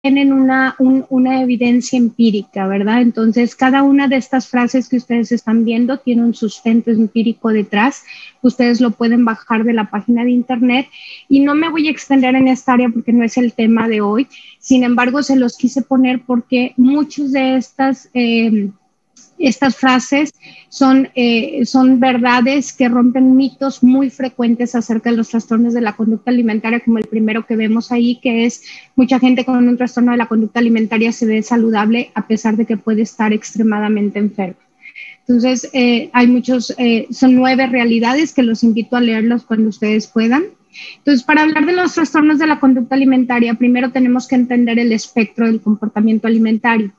tienen una evidencia empírica, ¿verdad? Entonces, cada una de estas frases que ustedes están viendo tiene un sustento empírico detrás. Ustedes lo pueden bajar de la página de internet y no me voy a extender en esta área porque no es el tema de hoy. Sin embargo, se los quise poner porque muchas de estas frases son verdades que rompen mitos muy frecuentes acerca de los trastornos de la conducta alimentaria, como el primero que vemos ahí, que es mucha gente con un trastorno de la conducta alimentaria se ve saludable a pesar de que puede estar extremadamente enfermo. Entonces, son 9 realidades que los invito a leerlos cuando ustedes puedan. Entonces, para hablar de los trastornos de la conducta alimentaria, primero tenemos que entender el espectro del comportamiento alimentario.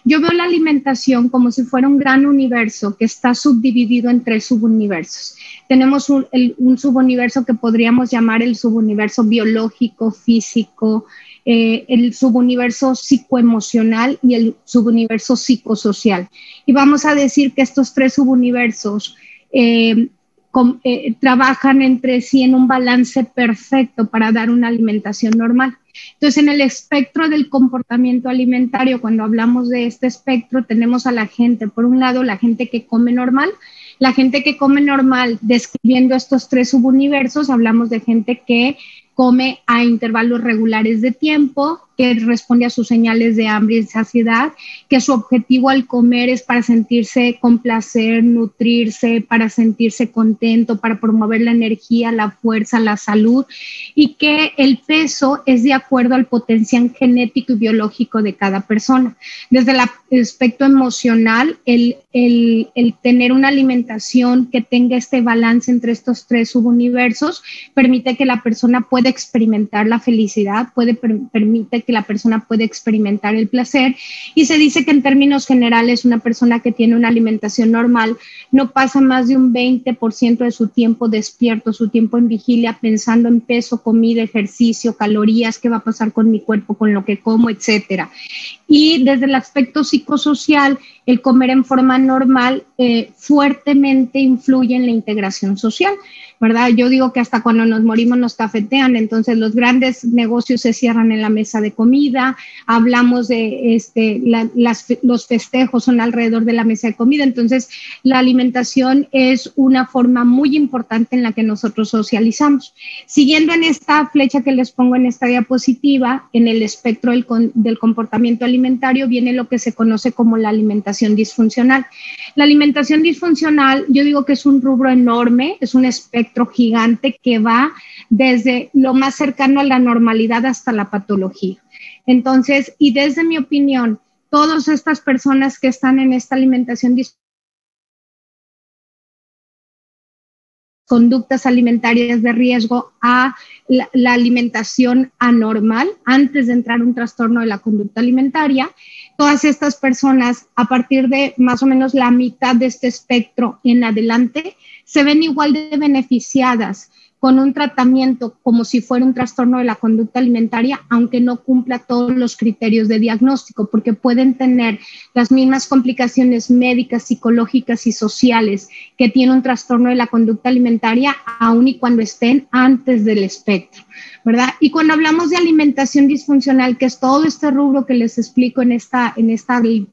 Yo veo la alimentación como si fuera un gran universo que está subdividido en 3 subuniversos. Tenemos un subuniverso que podríamos llamar el subuniverso biológico, físico, el subuniverso psicoemocional y el subuniverso psicosocial. Y vamos a decir que estos 3 subuniversos trabajan entre sí en un balance perfecto para dar una alimentación normal. Entonces, en el espectro del comportamiento alimentario, cuando hablamos de este espectro, tenemos a la gente, por un lado, la gente que come normal. La gente que come normal, describiendo estos 3 subuniversos, hablamos de gente que come a intervalos regulares de tiempo, que responde a sus señales de hambre y saciedad, que su objetivo al comer es para sentirse con placer, nutrirse, para sentirse contento, para promover la energía, la fuerza, la salud, y que el peso es de acuerdo al potencial genético y biológico de cada persona. Desde el aspecto emocional, el tener una alimentación que tenga este balance entre estos 3 subuniversos permite que la persona pueda experimentar la felicidad, permite que la persona puede experimentar el placer, y se dice que en términos generales una persona que tiene una alimentación normal no pasa más de un 20% de su tiempo despierto, su tiempo en vigilia, pensando en peso, comida, ejercicio, calorías, qué va a pasar con mi cuerpo, con lo que como, etcétera. Y desde el aspecto psicosocial, el comer en forma normal fuertemente influye en la integración social, ¿verdad? Yo digo que hasta cuando nos morimos nos cafetean, entonces los grandes negocios se cierran en la mesa de comida, hablamos de los festejos son alrededor de la mesa de comida, entonces la alimentación es una forma muy importante en la que nosotros socializamos. Siguiendo en esta flecha que les pongo en esta diapositiva, en el espectro del comportamiento alimentario viene lo que se conoce como la alimentación disfuncional. La alimentación disfuncional, yo digo que es un rubro enorme, es un espectro gigante que va desde lo más cercano a la normalidad hasta la patología. Entonces, y desde mi opinión, todas estas personas que están en esta alimentación disfuncional, conductas alimentarias de riesgo a la alimentación anormal antes de entrar a un trastorno de la conducta alimentaria. Todas estas personas, a partir de más o menos la mitad de este espectro en adelante, se ven igual de beneficiadas con un tratamiento como si fuera un trastorno de la conducta alimentaria, aunque no cumpla todos los criterios de diagnóstico, porque pueden tener las mismas complicaciones médicas, psicológicas y sociales que tiene un trastorno de la conducta alimentaria, aun y cuando estén antes del espectro, ¿verdad? Y cuando hablamos de alimentación disfuncional, que es todo este rubro que les explico en esta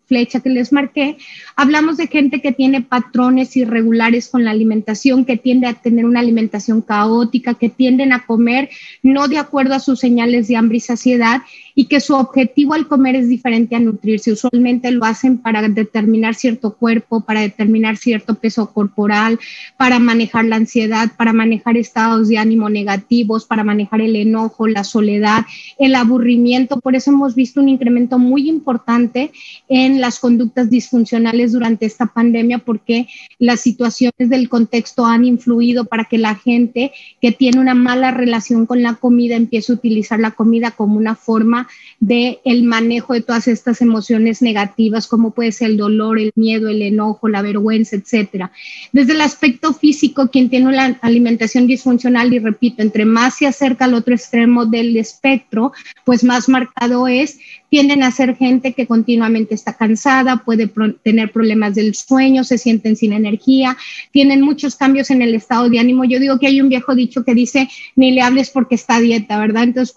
flecha que les marqué, hablamos de gente que tiene patrones irregulares con la alimentación, que tiende a tener una alimentación caótica, que tienden a comer no de acuerdo a sus señales de hambre y saciedad, y que su objetivo al comer es diferente a nutrirse. Usualmente lo hacen para determinar cierto cuerpo, para determinar cierto peso corporal, para manejar la ansiedad, para manejar estados de ánimo negativos, para manejar el enojo, la soledad, el aburrimiento. Por eso hemos visto un incremento muy importante en las conductas disfuncionales durante esta pandemia, porque las situaciones del contexto han influido para que la gente que tiene una mala relación con la comida empiece a utilizar la comida como una forma de el manejo de todas estas emociones negativas, como puede ser el dolor, el miedo, el enojo, la vergüenza, etcétera. Desde el aspecto físico, quien tiene una alimentación disfuncional, y repito, entre más se acerca al otro extremo del espectro, pues más marcado es, tienden a ser gente que continuamente está cansada, puede tener problemas del sueño, se sienten sin energía, tienen muchos cambios en el estado de ánimo. Yo digo que hay un viejo dicho que dice, ni le hables porque está a dieta, ¿verdad? Entonces,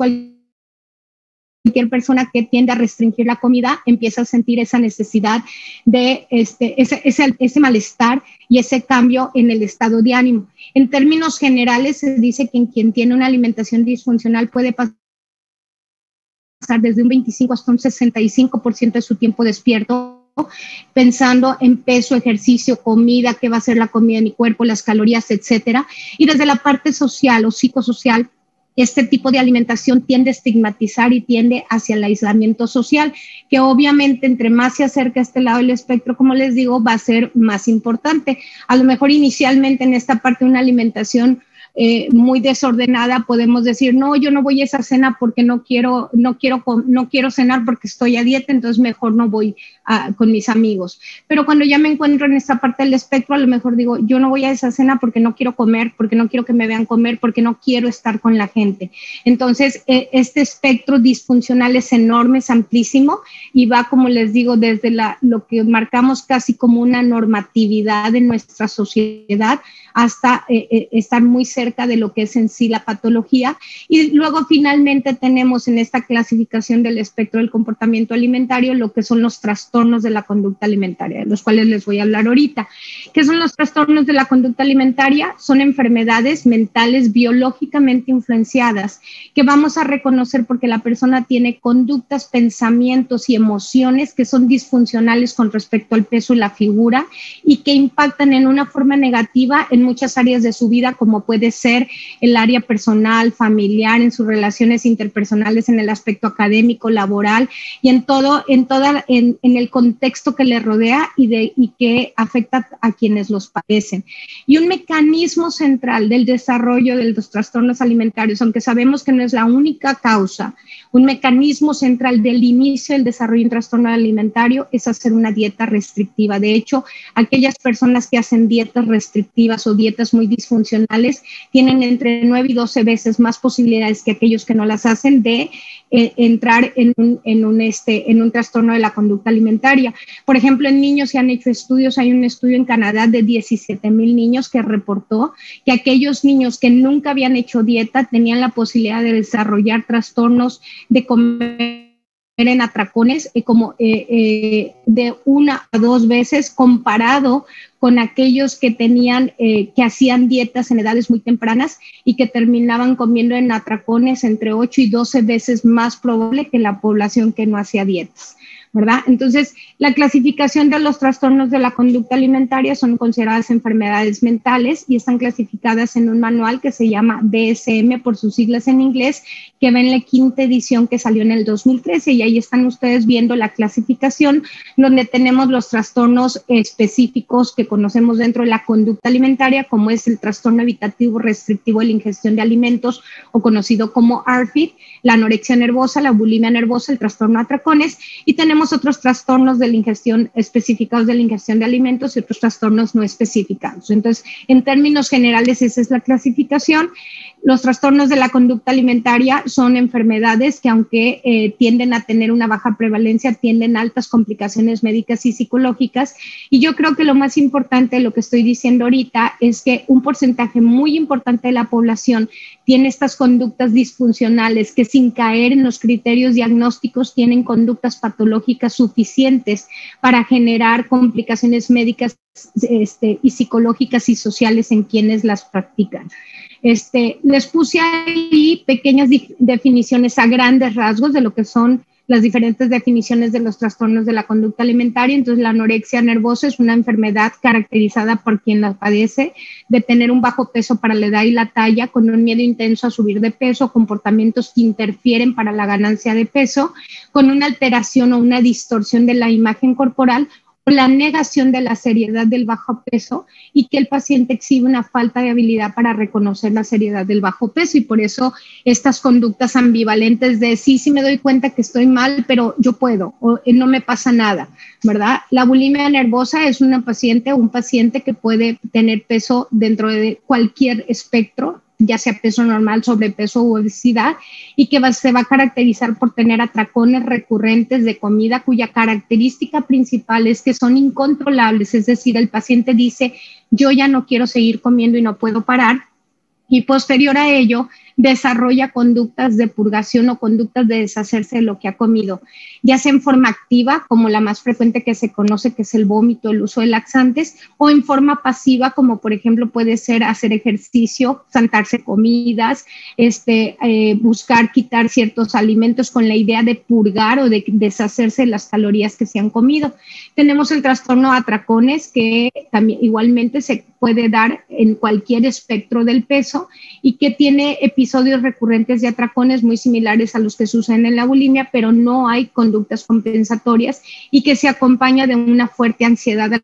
cualquier persona que tiende a restringir la comida empieza a sentir esa necesidad de ese malestar y ese cambio en el estado de ánimo. En términos generales, se dice que quien tiene una alimentación disfuncional puede pasar desde un 25 hasta un 65% de su tiempo despierto pensando en peso, ejercicio, comida, qué va a ser la comida de mi cuerpo, las calorías, etcétera. Y desde la parte social o psicosocial, este tipo de alimentación tiende a estigmatizar y tiende hacia el aislamiento social, que obviamente entre más se acerca a este lado del espectro, como les digo, va a ser más importante. A lo mejor inicialmente en esta parte de una alimentación muy desordenada, podemos decir, no, yo no voy a esa cena porque no quiero cenar porque estoy a dieta, entonces mejor no voy con mis amigos. Pero cuando ya me encuentro en esta parte del espectro, a lo mejor digo, yo no voy a esa cena porque no quiero comer, porque no quiero que me vean comer, porque no quiero estar con la gente. Entonces, este espectro disfuncional es enorme, es amplísimo y va, como les digo, desde lo que marcamos casi como una normatividad en nuestra sociedad hasta estar muy cerca de lo que es en sí la patología. Y luego finalmente tenemos en esta clasificación del espectro del comportamiento alimentario lo que son los trastornos de la conducta alimentaria, de los cuales les voy a hablar ahorita. ¿Qué son los trastornos de la conducta alimentaria? Son enfermedades mentales biológicamente influenciadas que vamos a reconocer porque la persona tiene conductas, pensamientos y emociones que son disfuncionales con respecto al peso y la figura y que impactan en una forma negativa en muchas áreas de su vida, como puede ser el área personal, familiar, en sus relaciones interpersonales, en el aspecto académico, laboral y en el contexto que le rodea y que afecta a quienes los padecen. Y un mecanismo central del desarrollo de los trastornos alimentarios, aunque sabemos que no es la única causa, un mecanismo central del inicio del desarrollo de un trastorno alimentario es hacer una dieta restrictiva. De hecho, aquellas personas que hacen dietas restrictivas o dietas muy disfuncionales tienen entre 9 y 12 veces más posibilidades que aquellos que no las hacen de entrar en un trastorno de la conducta alimentaria. Por ejemplo, en niños se han hecho estudios, hay un estudio en Canadá de 17,000 niños que reportó que aquellos niños que nunca habían hecho dieta tenían la posibilidad de desarrollar trastornos de comer en atracones de 1 a 2 veces comparado con aquellos que que hacían dietas en edades muy tempranas y que terminaban comiendo en atracones entre 8 y 12 veces más probable que la población que no hacía dietas, ¿verdad? Entonces, la clasificación de los trastornos de la conducta alimentaria son consideradas enfermedades mentales y están clasificadas en un manual que se llama DSM por sus siglas en inglés, que va en la 5ª edición que salió en el 2013 y ahí están ustedes viendo la clasificación donde tenemos los trastornos específicos que conocemos dentro de la conducta alimentaria, como es el trastorno evitativo restrictivo de la ingestión de alimentos o conocido como ARFID, la anorexia nervosa, la bulimia nervosa, el trastorno de atracones y tenemos otros trastornos de la ingestión especificados de la ingestión de alimentos y otros trastornos no especificados. Entonces, en términos generales, esa es la clasificación. Los trastornos de la conducta alimentaria son enfermedades que, aunque tienden a tener una baja prevalencia, tienden a altas complicaciones médicas y psicológicas. Y yo creo que lo más importante de lo que estoy diciendo ahorita es que un porcentaje muy importante de la población tiene estas conductas disfuncionales que, sin caer en los criterios diagnósticos, tienen conductas patológicas suficientes para generar complicaciones médicas y psicológicas y sociales en quienes las practican. Les puse ahí pequeñas definiciones a grandes rasgos de lo que son las diferentes definiciones de los trastornos de la conducta alimentaria. Entonces, la anorexia nervosa es una enfermedad caracterizada por quien la padece de tener un bajo peso para la edad y la talla, con un miedo intenso a subir de peso, comportamientos que interfieren para la ganancia de peso, con una alteración o una distorsión de la imagen corporal, la negación de la seriedad del bajo peso y que el paciente exhibe una falta de habilidad para reconocer la seriedad del bajo peso y por eso estas conductas ambivalentes de sí me doy cuenta que estoy mal, pero yo puedo o no me pasa nada, ¿verdad? La bulimia nervosa es un paciente que puede tener peso dentro de cualquier espectro, ya sea peso normal, sobrepeso u obesidad, y que se va a caracterizar por tener atracones recurrentes de comida cuya característica principal es que son incontrolables, es decir, el paciente dice, yo ya no quiero seguir comiendo y no puedo parar, y posterior a ello, desarrolla conductas de purgación o conductas de deshacerse de lo que ha comido, ya sea en forma activa, como la más frecuente que se conoce, que es el vómito, el uso de laxantes, o en forma pasiva, como por ejemplo puede ser hacer ejercicio, saltarse comidas, buscar quitar ciertos alimentos con la idea de purgar o de deshacerse de las calorías que se han comido. Tenemos el trastorno de atracones, que también igualmente se puede dar en cualquier espectro del peso y que tiene episodios recurrentes de atracones muy similares a los que suceden en la bulimia, pero no hay conductas compensatorias y que se acompaña de una fuerte ansiedad al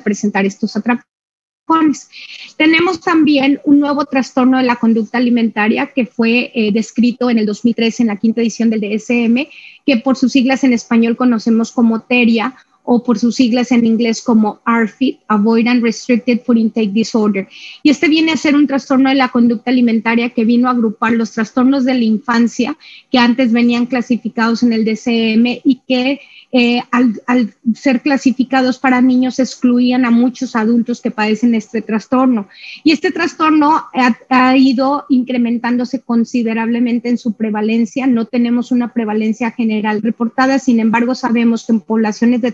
presentar estos atracones. Tenemos también un nuevo trastorno de la conducta alimentaria que fue descrito en el 2013 en la 5ª edición del DSM, que por sus siglas en español conocemos como TERIA, o por sus siglas en inglés como ARFID, Avoidant Restricted Food Intake Disorder. Y viene a ser un trastorno de la conducta alimentaria que vino a agrupar los trastornos de la infancia que antes venían clasificados en el DSM y que al ser clasificados para niños excluían a muchos adultos que padecen este trastorno. Y este trastorno ha ido incrementándose considerablemente en su prevalencia. No tenemos una prevalencia general reportada, sin embargo sabemos que en poblaciones de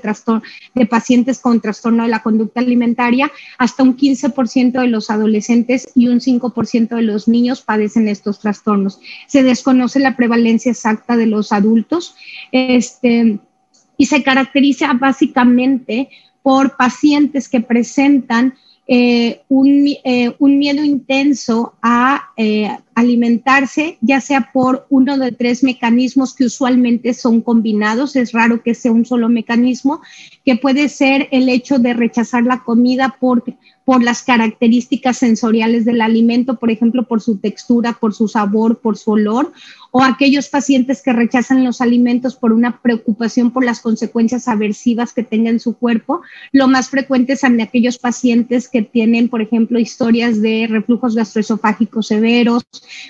pacientes con trastorno de la conducta alimentaria, hasta un 15% de los adolescentes y un 5% de los niños padecen estos trastornos. Se desconoce la prevalencia exacta de los adultos, y se caracteriza básicamente por pacientes que presentan un miedo intenso a alimentarse, ya sea por uno de 3 mecanismos que usualmente son combinados. Es raro que sea un solo mecanismo, que puede ser el hecho de rechazar la comida por las características sensoriales del alimento, por ejemplo, por su textura, por su sabor, por su olor, o aquellos pacientes que rechazan los alimentos por una preocupación por las consecuencias aversivas que tenga en su cuerpo. Lo más frecuente es en aquellos pacientes que tienen, por ejemplo, historias de reflujos gastroesofágicos severos,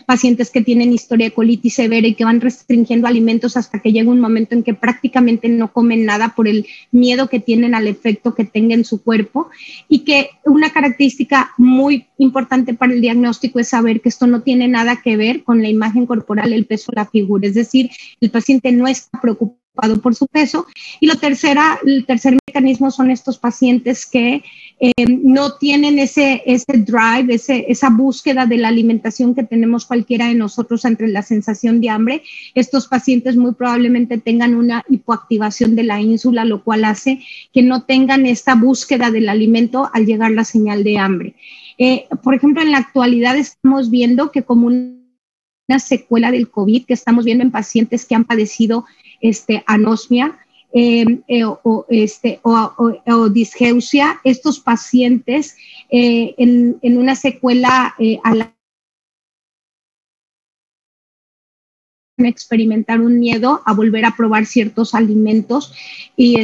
pacientes que tienen historia de colitis severa y que van restringiendo alimentos hasta que llega un momento en que prácticamente no comen nada por el miedo que tienen al efecto que tenga en su cuerpo, y que una característica muy importante para el diagnóstico es saber que esto no tiene nada que ver con la imagen corporal, el peso, la figura, es decir, el paciente no está preocupado por su peso. Y el tercer mecanismo son estos pacientes que no tienen ese drive, esa búsqueda de la alimentación que tenemos cualquiera de nosotros ante la sensación de hambre. Estos pacientes muy probablemente tengan una hipoactivación de la ínsula, lo cual hace que no tengan esta búsqueda del alimento al llegar la señal de hambre. Por ejemplo, en la actualidad estamos viendo que como una secuela del COVID, que estamos viendo en pacientes que han padecido anosmia, o disgeusia, estos pacientes en una secuela a la experimentar un miedo a volver a probar ciertos alimentos y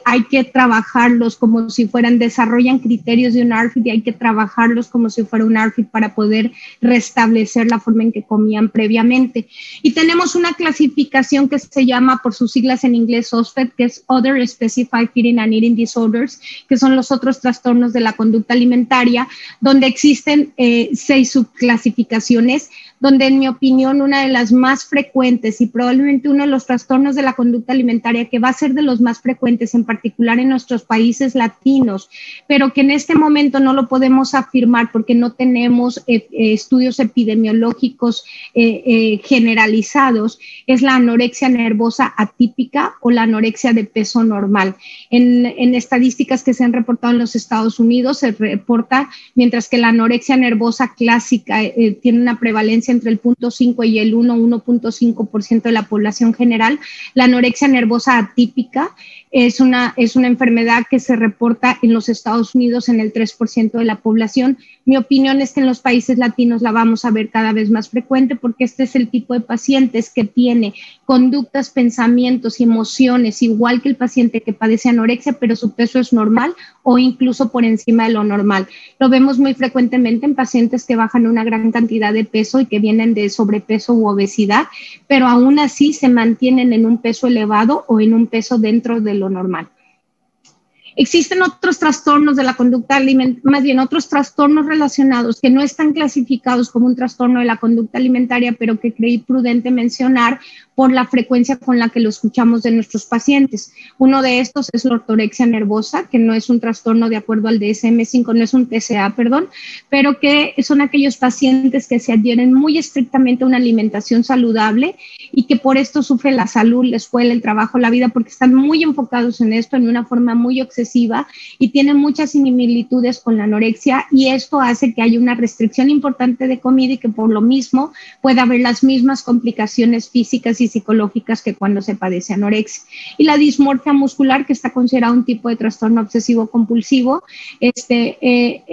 hay que trabajarlos como si desarrollan criterios de un ARFID y hay que trabajarlos como si fuera un ARFID para poder restablecer la forma en que comían previamente. Y tenemos una clasificación que se llama, por sus siglas en inglés, OSFED, que es Other Specified Feeding and Eating Disorders, que son los otros trastornos de la conducta alimentaria, donde existen 6 subclasificaciones, donde en mi opinión una de las más frecuentes y probablemente uno de los trastornos de la conducta alimentaria que va a ser de los más frecuentes, en particular en nuestros países latinos, pero que en este momento no lo podemos afirmar porque no tenemos estudios epidemiológicos generalizados, es la anorexia nervosa atípica o la anorexia de peso normal. En estadísticas que se han reportado en los Estados Unidos se reporta, mientras que la anorexia nervosa clásica tiene una prevalencia entre el 0.5 y el 1.5% de la población general, la anorexia nervosa atípica es una enfermedad que se reporta en los Estados Unidos en el 3% de la población. Mi opinión es que en los países latinos la vamos a ver cada vez más frecuente porque este es el tipo de pacientes que tiene conductas, pensamientos y emociones igual que el paciente que padece anorexia, pero su peso es normal o incluso por encima de lo normal. Lo vemos muy frecuentemente en pacientes que bajan una gran cantidad de peso y que vienen de sobrepeso u obesidad, pero aún así se mantienen en un peso elevado o en un peso dentro de lo normal. Existen otros trastornos de la conducta alimentaria, más bien otros trastornos relacionados que no están clasificados como un trastorno de la conducta alimentaria, pero que creí prudente mencionar por la frecuencia con la que lo escuchamos de nuestros pacientes. Uno de estos es la ortorexia nervosa, que no es un trastorno de acuerdo al DSM-5, no es un TCA, perdón, pero que son aquellos pacientes que se adhieren muy estrictamente a una alimentación saludable y que por esto sufren la salud, la escuela, el trabajo, la vida, porque están muy enfocados en esto en una forma muy obsesiva y tienen muchas similitudes con la anorexia, y esto hace que haya una restricción importante de comida y que por lo mismo pueda haber las mismas complicaciones físicas y psicológicas que cuando se padece anorexia. Y la dismorfia muscular, que está considerada un tipo de trastorno obsesivo compulsivo, se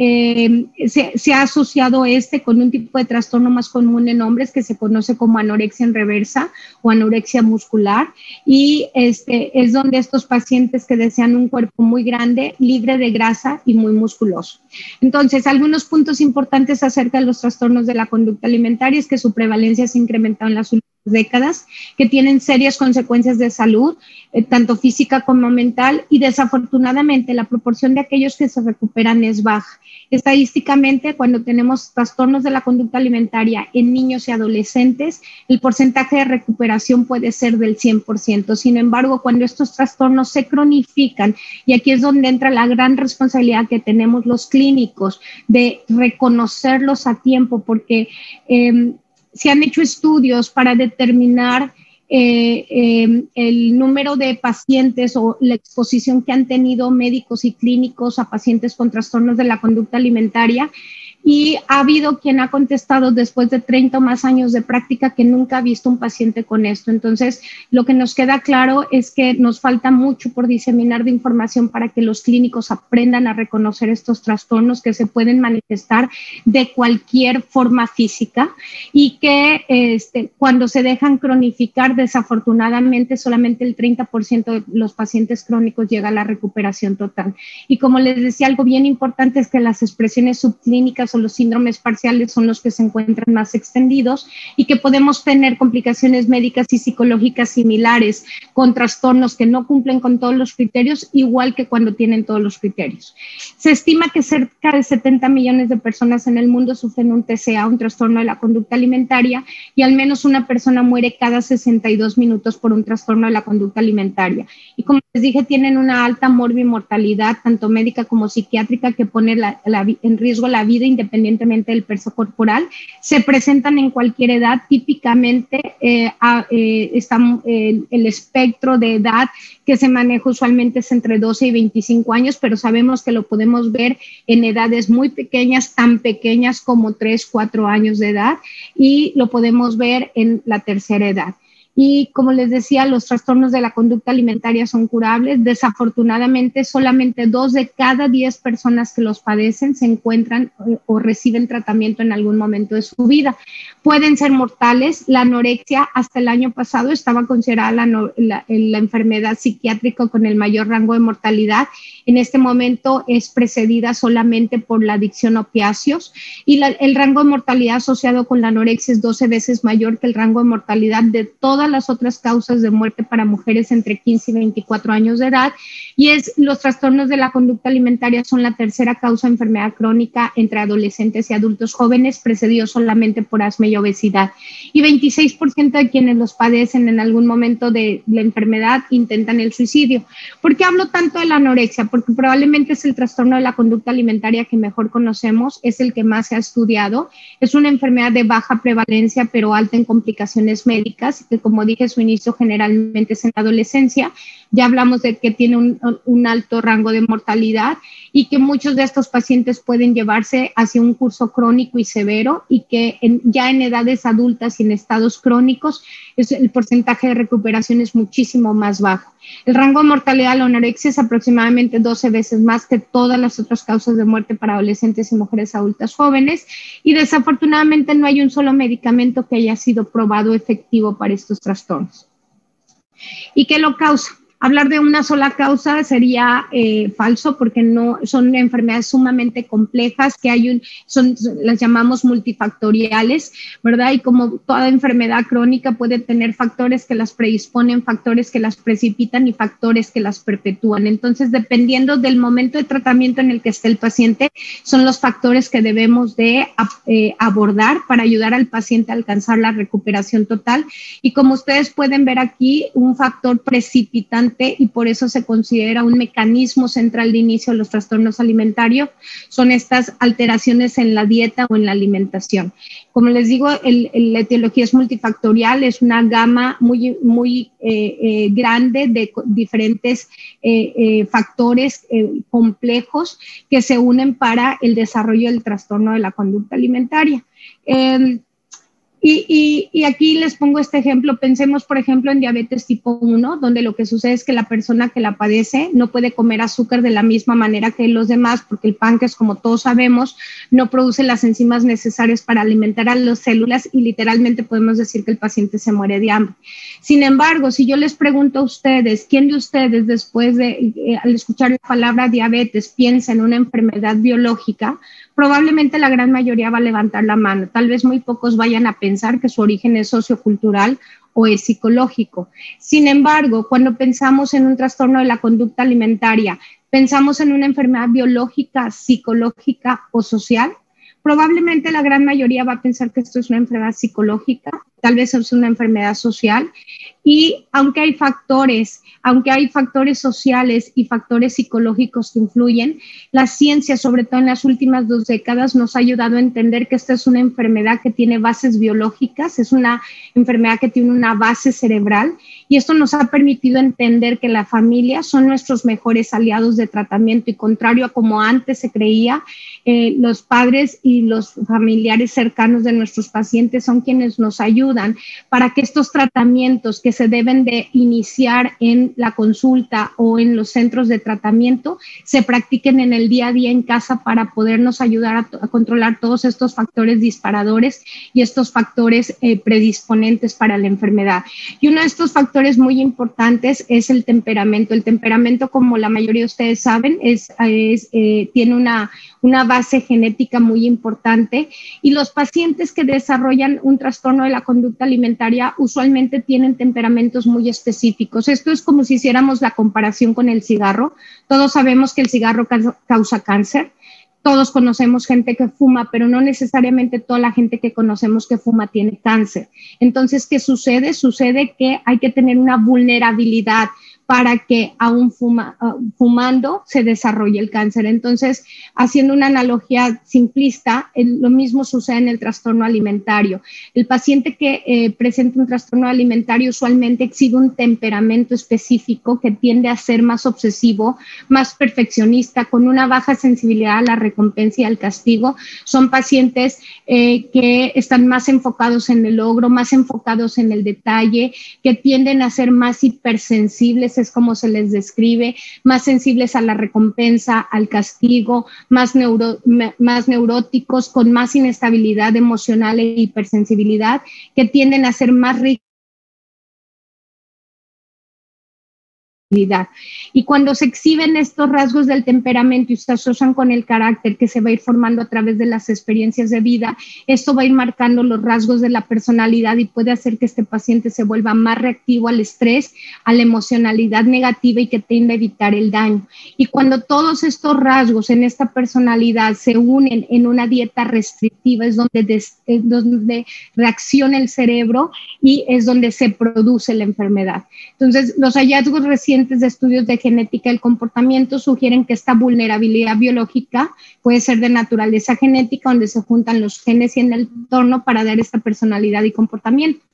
ha asociado con un tipo de trastorno más común en hombres que se conoce como anorexia en reversa o anorexia muscular, y es donde estos pacientes que desean un cuerpo muy grande, libre de grasa y muy musculoso. Entonces, algunos puntos importantes acerca de los trastornos de la conducta alimentaria es que su prevalencia se ha incrementado en las últimas décadas, que tienen serias consecuencias de salud, tanto física como mental, y desafortunadamente la proporción de aquellos que se recuperan es baja. Estadísticamente, cuando tenemos trastornos de la conducta alimentaria en niños y adolescentes, el porcentaje de recuperación puede ser del 100%. Sin embargo, cuando estos trastornos se cronifican, y aquí es donde entra la gran responsabilidad que tenemos los clínicos de reconocerlos a tiempo, porque se han hecho estudios para determinar el número de pacientes o la exposición que han tenido médicos y clínicos a pacientes con trastornos de la conducta alimentaria, y ha habido quien ha contestado después de 30 o más años de práctica que nunca ha visto un paciente con esto. Entonces, lo que nos queda claro es que nos falta mucho por diseminar de información para que los clínicos aprendan a reconocer estos trastornos que se pueden manifestar de cualquier forma física, y que cuando se dejan cronificar, desafortunadamente solamente el 30% de los pacientes crónicos llega a la recuperación total. Y como les decía, algo bien importante es que las expresiones subclínicas o los síndromes parciales son los que se encuentran más extendidos, y que podemos tener complicaciones médicas y psicológicas similares con trastornos que no cumplen con todos los criterios, igual que cuando tienen todos los criterios. Se estima que cerca de 70 millones de personas en el mundo sufren un TCA, un trastorno de la conducta alimentaria, y al menos una persona muere cada 62 minutos por un trastorno de la conducta alimentaria. Y como les dije, tienen una alta morbimortalidad, tanto médica como psiquiátrica, que pone en riesgo la vida independientemente del peso corporal. Se presentan en cualquier edad, típicamente el espectro de edad que se maneja usualmente es entre 12 y 25 años, pero sabemos que lo podemos ver en edades muy pequeñas, tan pequeñas como 3, 4 años de edad, y lo podemos ver en la tercera edad. Y como les decía, los trastornos de la conducta alimentaria son curables. Desafortunadamente, solamente 2 de cada 10 personas que los padecen se encuentran o reciben tratamiento en algún momento de su vida. Pueden ser mortales. La anorexia hasta el año pasado estaba considerada la enfermedad psiquiátrica con el mayor rango de mortalidad. En este momento es precedida solamente por la adicción a opiáceos, y el rango de mortalidad asociado con la anorexia es 12 veces mayor que el rango de mortalidad de todas las otras causas de muerte para mujeres entre 15 y 24 años de edad. Y los trastornos de la conducta alimentaria son la tercera causa de enfermedad crónica entre adolescentes y adultos jóvenes, precedido solamente por asma y obesidad. Y 26% de quienes los padecen en algún momento de la enfermedad intentan el suicidio. ¿Por qué hablo tanto de la anorexia? Porque probablemente es el trastorno de la conducta alimentaria que mejor conocemos, es el que más se ha estudiado. Es una enfermedad de baja prevalencia, pero alta en complicaciones médicas, que como dije, su inicio generalmente es en la adolescencia. Ya hablamos de que tiene un alto rango de mortalidad, y que muchos de estos pacientes pueden llevarse hacia un curso crónico y severo, y que ya en edades adultas y en estados crónicos el porcentaje de recuperación es muchísimo más bajo. El rango de mortalidad de la anorexia es aproximadamente 12 veces más que todas las otras causas de muerte para adolescentes y mujeres adultas jóvenes, y desafortunadamente no hay un solo medicamento que haya sido probado efectivo para estos trastornos. ¿Y qué lo causa? Hablar de una sola causa sería falso porque no son enfermedades sumamente complejas que las llamamos multifactoriales, ¿verdad? Y como toda enfermedad crónica puede tener factores que las predisponen, factores que las precipitan y factores que las perpetúan. Entonces, dependiendo del momento de tratamiento en el que esté el paciente, son los factores que debemos de abordar para ayudar al paciente a alcanzar la recuperación total. Y como ustedes pueden ver aquí, un factor precipitante y por eso se considera un mecanismo central de inicio de los trastornos alimentarios, son estas alteraciones en la dieta o en la alimentación. Como les digo, la etiología es multifactorial, es una gama muy grande de diferentes factores complejos que se unen para el desarrollo del trastorno de la conducta alimentaria. Y aquí les pongo este ejemplo. Pensemos, por ejemplo, en diabetes tipo 1, donde lo que sucede es que la persona que la padece no puede comer azúcar de la misma manera que los demás, porque el páncreas, como todos sabemos, no produce las enzimas necesarias para alimentar a las células y literalmente podemos decir que el paciente se muere de hambre. Sin embargo, si yo les pregunto a ustedes, ¿quién de ustedes después al escuchar la palabra diabetes piensa en una enfermedad biológica? Probablemente la gran mayoría va a levantar la mano. Tal vez muy pocos vayan a pensar que su origen es sociocultural o es psicológico. Sin embargo, cuando pensamos en un trastorno de la conducta alimentaria, pensamos en una enfermedad biológica, psicológica o social. Probablemente la gran mayoría va a pensar que esto es una enfermedad psicológica, tal vez es una enfermedad social. Y aunque hay factores sociales y factores psicológicos que influyen, la ciencia, sobre todo en las últimas 2 décadas, nos ha ayudado a entender que esta es una enfermedad que tiene bases biológicas, es una enfermedad que tiene una base cerebral, y esto nos ha permitido entender que la familia son nuestros mejores aliados de tratamiento, y contrario a como antes se creía, los padres y los familiares cercanos de nuestros pacientes son quienes nos ayudan para que estos tratamientos que se deben de iniciar en la consulta o en los centros de tratamiento se practiquen en el día a día en casa para podernos ayudar a controlar todos estos factores disparadores y estos factores predisponentes para la enfermedad. Y uno de estos factores muy importantes es el temperamento. El temperamento, como la mayoría de ustedes saben, tiene una base genética muy importante, y los pacientes que desarrollan un trastorno de la conducta alimentaria usualmente tienen temperamentos muy específicos. Esto es como si hiciéramos la comparación con el cigarro. Todos sabemos que el cigarro causa cáncer. Todos conocemos gente que fuma, pero no necesariamente toda la gente que conocemos que fuma tiene cáncer. Entonces, ¿qué sucede? Sucede que hay que tener una vulnerabilidad para que aún fumando se desarrolle el cáncer. Entonces, haciendo una analogía simplista, lo mismo sucede en el trastorno alimentario. El paciente que presenta un trastorno alimentario usualmente exhibe un temperamento específico que tiende a ser más obsesivo, más perfeccionista, con una baja sensibilidad a la recompensa y al castigo. Son pacientes que están más enfocados en el logro, más enfocados en el detalle, que tienden a ser más hipersensibles, es como se les describe, más sensibles a la recompensa, al castigo, más neuróticos, con más inestabilidad emocional e hipersensibilidad, que tienden a ser más rígidos. Y cuando se exhiben estos rasgos del temperamento y se asocian con el carácter que se va a ir formando a través de las experiencias de vida, esto va a ir marcando los rasgos de la personalidad y puede hacer que este paciente se vuelva más reactivo al estrés, a la emocionalidad negativa y que tiende a evitar el daño. Y cuando todos estos rasgos en esta personalidad se unen en una dieta restrictiva, es donde reacciona el cerebro y es donde se produce la enfermedad. Entonces, los hallazgos recientes de estudios de genética del comportamiento sugieren que esta vulnerabilidad biológica puede ser de naturaleza genética, donde se juntan los genes y en el entorno para dar esta personalidad y comportamiento.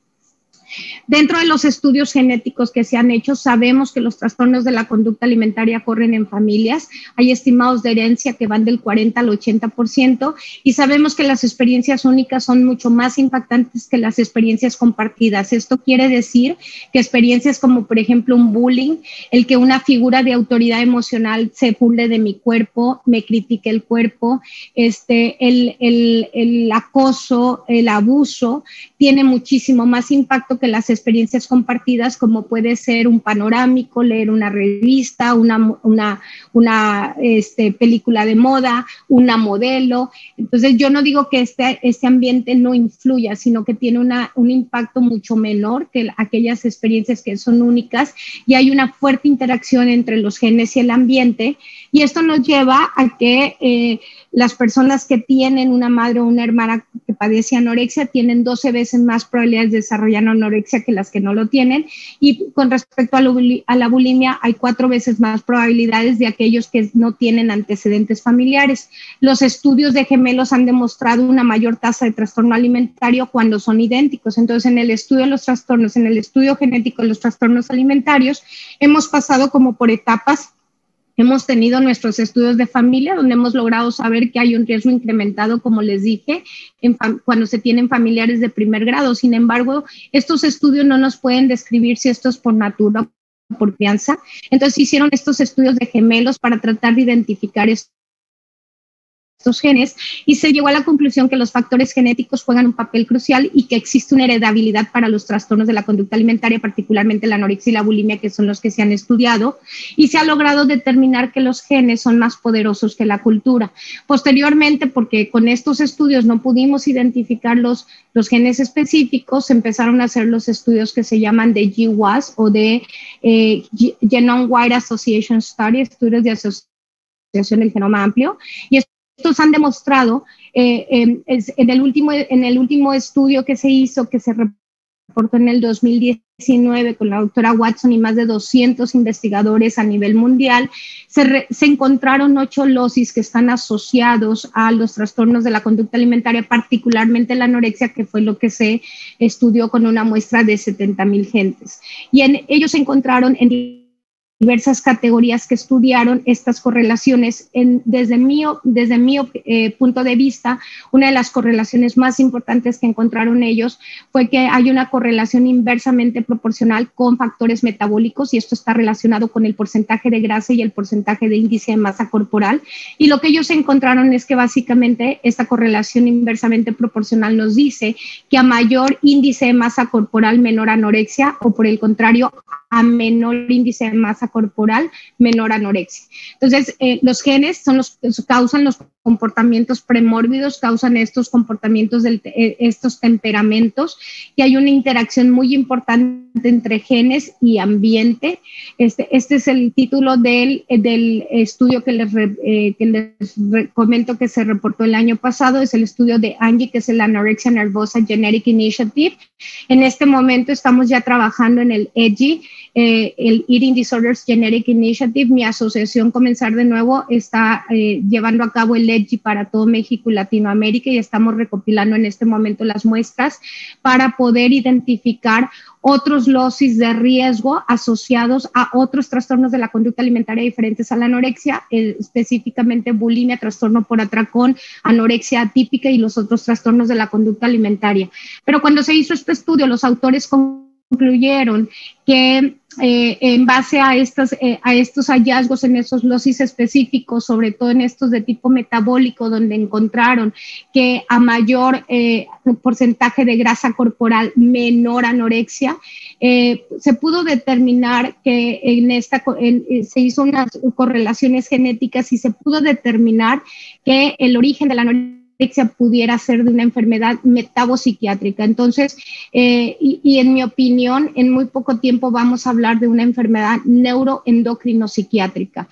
Dentro de los estudios genéticos que se han hecho, sabemos que los trastornos de la conducta alimentaria corren en familias. Hay estimados de herencia que van del 40 al 80%, y sabemos que las experiencias únicas son mucho más impactantes que las experiencias compartidas. Esto quiere decir que experiencias como, por ejemplo, un bullying, el que una figura de autoridad emocional se burle de mi cuerpo, me critique el cuerpo, el acoso, el abuso, tiene muchísimo más impacto que que las experiencias compartidas, como puede ser un panorámico, leer una revista, una película de moda, una modelo. Entonces yo no digo que este ambiente no influya, sino que tiene un impacto mucho menor que aquellas experiencias que son únicas, y hay una fuerte interacción entre los genes y el ambiente, y esto nos lleva a que las personas que tienen una madre o una hermana que padece anorexia tienen 12 veces más probabilidades de desarrollar anorexia que las que no lo tienen, y con respecto a la bulimia hay 4 veces más probabilidades de aquellos que no tienen antecedentes familiares. Los estudios de gemelos han demostrado una mayor tasa de trastorno alimentario cuando son idénticos. Entonces, en el estudio de los trastornos, en el estudio genético de los trastornos alimentarios, hemos pasado como por etapas. Hemos tenido nuestros estudios de familia donde hemos logrado saber que hay un riesgo incrementado, como les dije, cuando se tienen familiares de primer grado. Sin embargo, estos estudios no nos pueden describir si esto es por natura o por crianza. Entonces hicieron estos estudios de gemelos para tratar de identificar estos genes, y se llegó a la conclusión que los factores genéticos juegan un papel crucial y que existe una heredabilidad para los trastornos de la conducta alimentaria, particularmente la anorexia y la bulimia, que son los que se han estudiado, y se ha logrado determinar que los genes son más poderosos que la cultura. Posteriormente, porque con estos estudios no pudimos identificar los genes específicos, se empezaron a hacer los estudios que se llaman de GWAS o de Genome-Wide Association Study, estudios de asociación del genoma amplio, y estos han demostrado, en el último estudio que se hizo, que se reportó en el 2019 con la doctora Watson y más de 200 investigadores a nivel mundial, se encontraron 8 losis que están asociados a los trastornos de la conducta alimentaria, particularmente la anorexia, que fue lo que se estudió con una muestra de 70,000 gentes. Y ellos encontraron en diversas categorías que estudiaron estas correlaciones. Desde mi punto de vista, una de las correlaciones más importantes que encontraron ellos fue que hay una correlación inversamente proporcional con factores metabólicos, y esto está relacionado con el porcentaje de grasa y el porcentaje de índice de masa corporal. Y lo que ellos encontraron es que básicamente esta correlación inversamente proporcional nos dice que a mayor índice de masa corporal, menor anorexia, o por el contrario, a menor índice de masa corporal, menor anorexia. Entonces, los genes son los que causan los comportamientos premórbidos, causan estos comportamientos, estos temperamentos, y hay una interacción muy importante entre genes y ambiente. Este es el título del estudio que les comento que se reportó el año pasado, es el estudio de ANGI, que es el Anorexia Nervosa Genetic Initiative. En este momento estamos ya trabajando en el EGI, el Eating Disorders Genetic Initiative. Mi asociación Comenzar de Nuevo está llevando a cabo el EGI para todo México y Latinoamérica, y estamos recopilando en este momento las muestras para poder identificar otros losis de riesgo asociados a otros trastornos de la conducta alimentaria diferentes a la anorexia, específicamente bulimia, trastorno por atracón, anorexia atípica y los otros trastornos de la conducta alimentaria. Pero cuando se hizo este estudio, los autores concluyeron que en base a estos hallazgos en esos losis específicos, sobre todo en estos de tipo metabólico, donde encontraron que a mayor porcentaje de grasa corporal, menor anorexia, se pudo determinar que se hizo unas correlaciones genéticas y se pudo determinar que el origen de la anorexia pudiera ser de una enfermedad metabopsiquiátrica. Entonces, y en mi opinión, en muy poco tiempo vamos a hablar de una enfermedad neuroendocrino-psiquiátrica.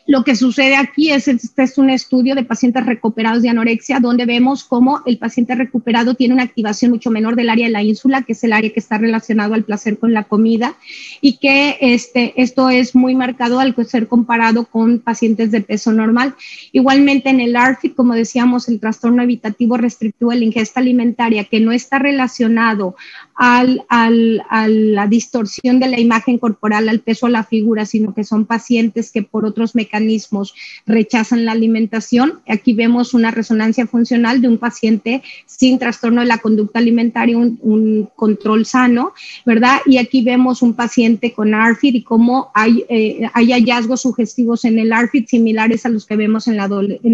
Lo que sucede aquí es un estudio de pacientes recuperados de anorexia, donde vemos cómo el paciente recuperado tiene una activación mucho menor del área de la ínsula, que es el área que está relacionado al placer con la comida, y que esto es muy marcado al ser comparado con pacientes de peso normal. Igualmente en el ARFID, como decíamos, el trastorno evitativo restrictivo de la ingesta alimentaria, que no está relacionado a la distorsión de la imagen corporal, al peso, a la figura, sino que son pacientes que por otros mecanismos mecanismos rechazan la alimentación. Aquí vemos una resonancia funcional de un paciente sin trastorno de la conducta alimentaria, un control sano, ¿verdad? Y aquí vemos un paciente con ARFID y cómo hay hallazgos sugestivos en el ARFID similares a los que vemos en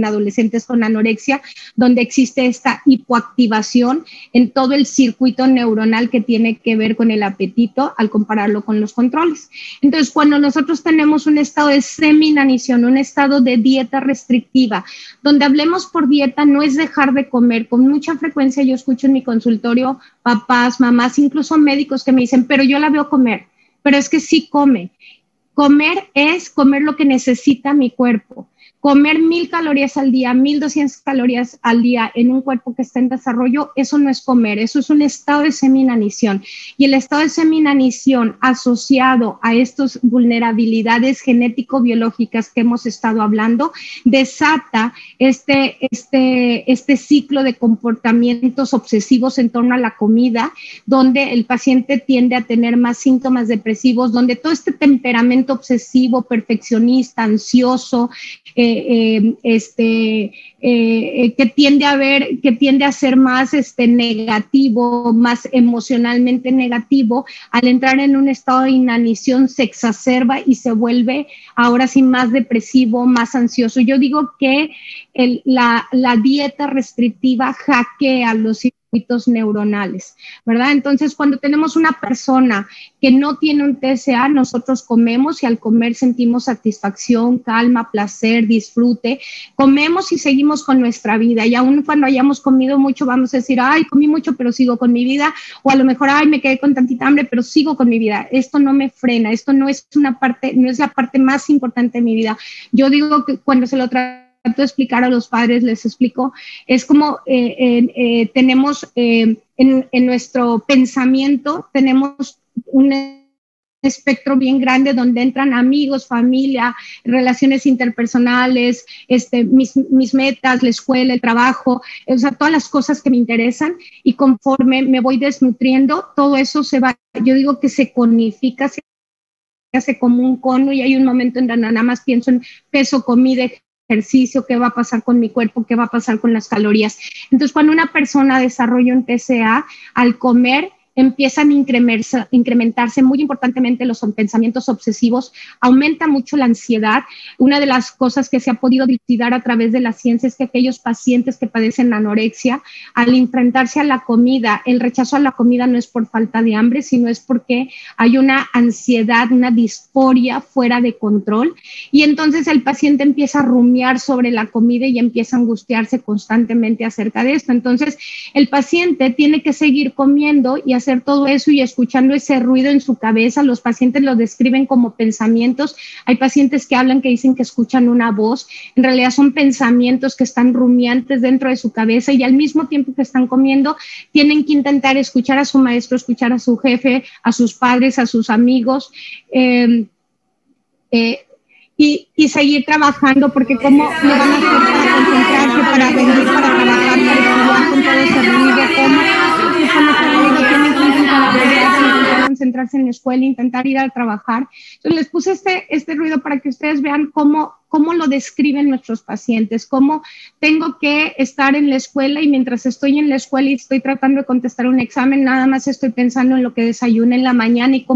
adolescentes con anorexia, donde existe esta hipoactivación en todo el circuito neuronal que tiene que ver con el apetito al compararlo con los controles. Entonces, cuando nosotros tenemos un estado de seminanición, un estado de dieta restrictiva, donde hablemos por dieta no es dejar de comer. Con mucha frecuencia yo escucho en mi consultorio papás, mamás, incluso médicos que me dicen, pero yo la veo comer, pero es que sí come. Comer es comer lo que necesita mi cuerpo. Comer 1000 calorías al día, 1200 calorías al día en un cuerpo que está en desarrollo, eso no es comer, eso es un estado de seminanición. Y el estado de seminanición asociado a estas vulnerabilidades genético-biológicas que hemos estado hablando, desata este ciclo de comportamientos obsesivos en torno a la comida, donde el paciente tiende a tener más síntomas depresivos, donde todo este temperamento obsesivo, perfeccionista, ansioso, que tiende a ser más negativo, más emocionalmente negativo, al entrar en un estado de inanición se exacerba y se vuelve ahora sí más depresivo, más ansioso. Yo digo que la dieta restrictiva hackea los circuitos neuronales, ¿verdad? Entonces, cuando tenemos una persona que no tiene un TCA, nosotros comemos y al comer sentimos satisfacción, calma, placer, disfrute. Comemos y seguimos con nuestra vida. Y aún cuando hayamos comido mucho, vamos a decir, ay, comí mucho, pero sigo con mi vida. O a lo mejor, ay, me quedé con tantita hambre, pero sigo con mi vida. Esto no me frena. Esto no es la parte más importante de mi vida. Yo digo que cuando se lo trato de explicar a los padres, les explico, es como tenemos en nuestro pensamiento, tenemos un espectro bien grande donde entran amigos, familia, relaciones interpersonales, mis metas, la escuela, el trabajo, o sea, todas las cosas que me interesan, y conforme me voy desnutriendo, todo eso se va, yo digo que se conifica, se hace como un cono, y hay un momento en donde nada más pienso en peso, comida, ejercicio, qué va a pasar con mi cuerpo, qué va a pasar con las calorías. Entonces, cuando una persona desarrolla un TCA, al comer empiezan a incrementarse muy importantemente los pensamientos obsesivos, aumenta mucho la ansiedad. Una de las cosas que se ha podido dilucidar a través de la ciencia es que aquellos pacientes que padecen anorexia, al enfrentarse a la comida, el rechazo a la comida no es por falta de hambre, sino es porque hay una ansiedad, una disforia fuera de control, y entonces el paciente empieza a rumiar sobre la comida y empieza a angustiarse constantemente acerca de esto. Entonces, el paciente tiene que seguir comiendo y hacer todo eso y escuchando ese ruido en su cabeza. Los pacientes lo describen como pensamientos. Hay pacientes que hablan, que dicen que escuchan una voz. En realidad son pensamientos que están rumiantes dentro de su cabeza, y al mismo tiempo que están comiendo tienen que intentar escuchar a su maestro, escuchar a su jefe, a sus padres, a sus amigos, y seguir trabajando, porque cómo le van a hacer para concentrarse, para rendir, para trabajar, para estudiar con todo ese ruido, cómo tienen que intentar concentrarse en la escuela, intentar ir a trabajar. Entonces les puse este ruido para que ustedes vean cómo lo describen nuestros pacientes, cómo tengo que estar en la escuela, y mientras estoy en la escuela y estoy tratando de contestar un examen, nada más estoy pensando en lo que desayuné en la mañana y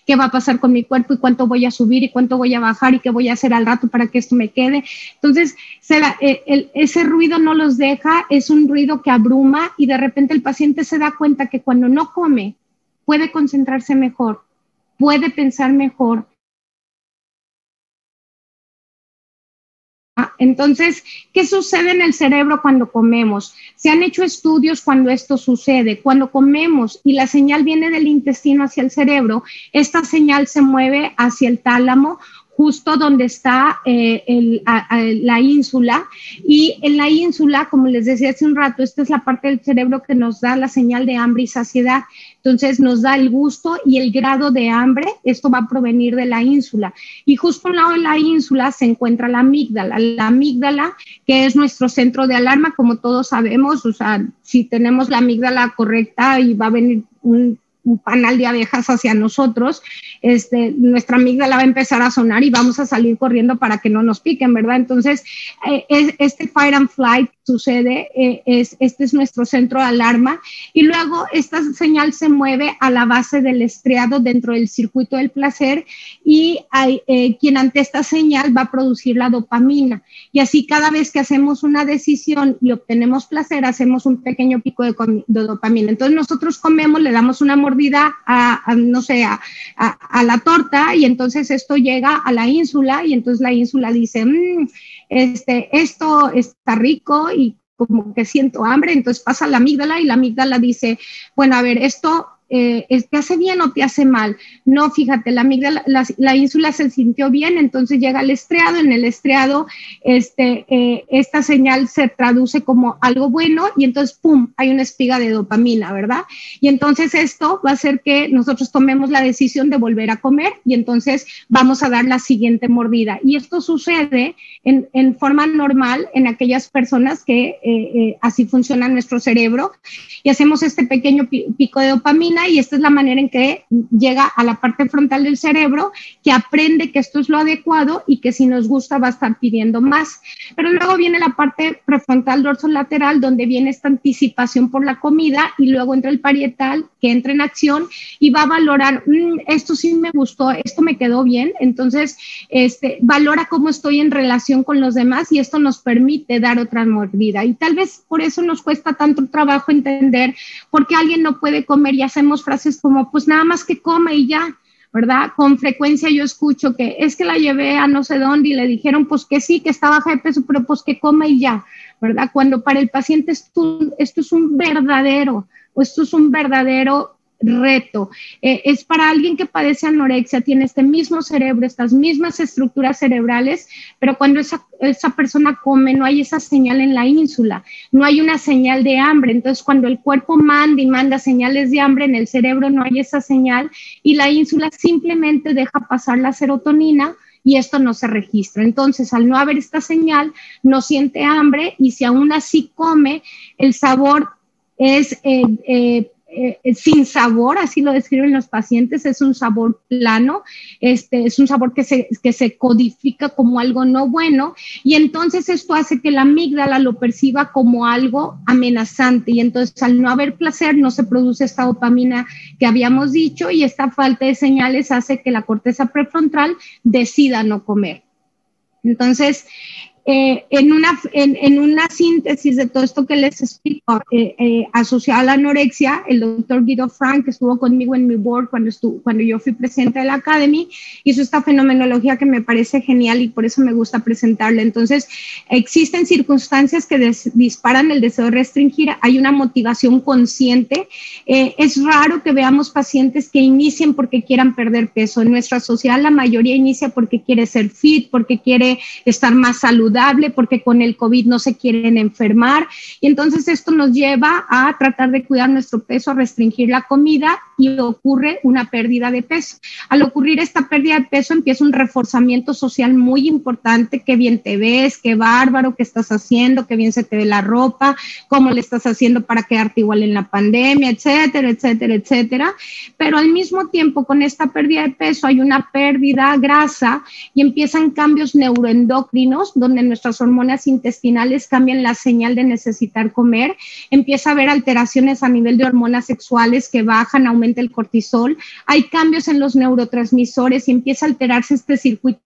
qué va a pasar con mi cuerpo y cuánto voy a subir y cuánto voy a bajar y qué voy a hacer al rato para que esto me quede. Entonces, ese ruido no los deja, es un ruido que abruma, y de repente el paciente se da cuenta que cuando no come puede concentrarse mejor, puede pensar mejor. Entonces, ¿qué sucede en el cerebro cuando comemos? Se han hecho estudios cuando esto sucede. Cuando comemos y la señal viene del intestino hacia el cerebro, esta señal se mueve hacia el tálamo, justo donde está la ínsula, y en la ínsula, como les decía hace un rato, esta es la parte del cerebro que nos da la señal de hambre y saciedad. Entonces nos da el gusto y el grado de hambre, esto va a provenir de la ínsula, y justo al lado de la ínsula se encuentra la amígdala, que es nuestro centro de alarma, como todos sabemos. O sea, si tenemos la amígdala correcta, y va a venir un panal de abejas hacia nosotros, nuestra amígdala va a empezar a sonar y vamos a salir corriendo para que no nos piquen, ¿verdad? Entonces, este fight and flight sucede, este es nuestro centro de alarma, y luego esta señal se mueve a la base del estriado dentro del circuito del placer, y quien ante esta señal va a producir la dopamina, y así cada vez que hacemos una decisión y obtenemos placer, hacemos un pequeño pico de dopamina. Entonces nosotros comemos, le damos una mordida a la torta, y entonces esto llega a la ínsula, y entonces la ínsula dice, esto está rico y como que siento hambre, entonces pasa a la amígdala, y la amígdala dice, bueno, a ver, esto ¿te hace bien o te hace mal? No, fíjate, la amígdala, la ínsula se sintió bien, entonces llega al estriado, en el estriado esta señal se traduce como algo bueno, y entonces ¡pum!, hay una espiga de dopamina, ¿verdad? Y entonces esto va a hacer que nosotros tomemos la decisión de volver a comer, y entonces vamos a dar la siguiente mordida, y esto sucede en forma normal en aquellas personas que así funciona nuestro cerebro, y hacemos este pequeño pico de dopamina, y esta es la manera en que llega a la parte frontal del cerebro, que aprende que esto es lo adecuado y que si nos gusta va a estar pidiendo más. Pero luego viene la parte prefrontal dorsolateral, donde viene esta anticipación por la comida, y luego entra el parietal, que entra en acción y va a valorar, esto sí me gustó, esto me quedó bien, entonces valora cómo estoy en relación con los demás, y esto nos permite dar otra mordida. Y tal vez por eso nos cuesta tanto trabajo entender por qué alguien no puede comer, y hacemos frases como, pues nada más que come y ya, ¿verdad? Con frecuencia yo escucho que es que la llevé a no sé dónde y le dijeron pues que sí, que está baja de peso, pero pues que come y ya, ¿verdad? Cuando para el paciente esto es un verdadero reto. Es para alguien que padece anorexia, tiene este mismo cerebro, estas mismas estructuras cerebrales, pero cuando esa persona come, no hay esa señal en la ínsula, no hay una señal de hambre. Entonces, cuando el cuerpo manda y manda señales de hambre, en el cerebro no hay esa señal, y la ínsula simplemente deja pasar la serotonina, y esto no se registra. Entonces, al no haber esta señal, no siente hambre, y si aún así come, el sabor es sin sabor, así lo describen los pacientes, es un sabor plano, es un sabor que se codifica como algo no bueno, y entonces esto hace que la amígdala lo perciba como algo amenazante, y entonces al no haber placer no se produce esta dopamina que habíamos dicho, y esta falta de señales hace que la corteza prefrontal decida no comer. Entonces, en una síntesis de todo esto que les explico, asociado a la anorexia, el doctor Guido Frank, que estuvo conmigo en mi board cuando yo fui presidenta de la Academy, hizo esta fenomenología que me parece genial, y por eso me gusta presentarla. Entonces, existen circunstancias que disparan el deseo de restringir, hay una motivación consciente. Es raro que veamos pacientes que inicien porque quieran perder peso. En nuestra sociedad la mayoría inicia porque quiere ser fit, porque quiere estar más saludable, porque con el COVID no se quieren enfermar, y entonces esto nos lleva a tratar de cuidar nuestro peso, a restringir la comida, y ocurre una pérdida de peso. Al ocurrir esta pérdida de peso empieza un reforzamiento social muy importante: qué bien te ves, qué bárbaro, qué estás haciendo, qué bien se te ve la ropa, cómo le estás haciendo para quedarte igual en la pandemia, etcétera, etcétera, etcétera. Pero al mismo tiempo, con esta pérdida de peso hay una pérdida grasa, y empiezan cambios neuroendocrinos, donde nuestras hormonas intestinales cambian la señal de necesitar comer, empieza a haber alteraciones a nivel de hormonas sexuales que bajan, aumenta el cortisol, hay cambios en los neurotransmisores, y empieza a alterarse este circuito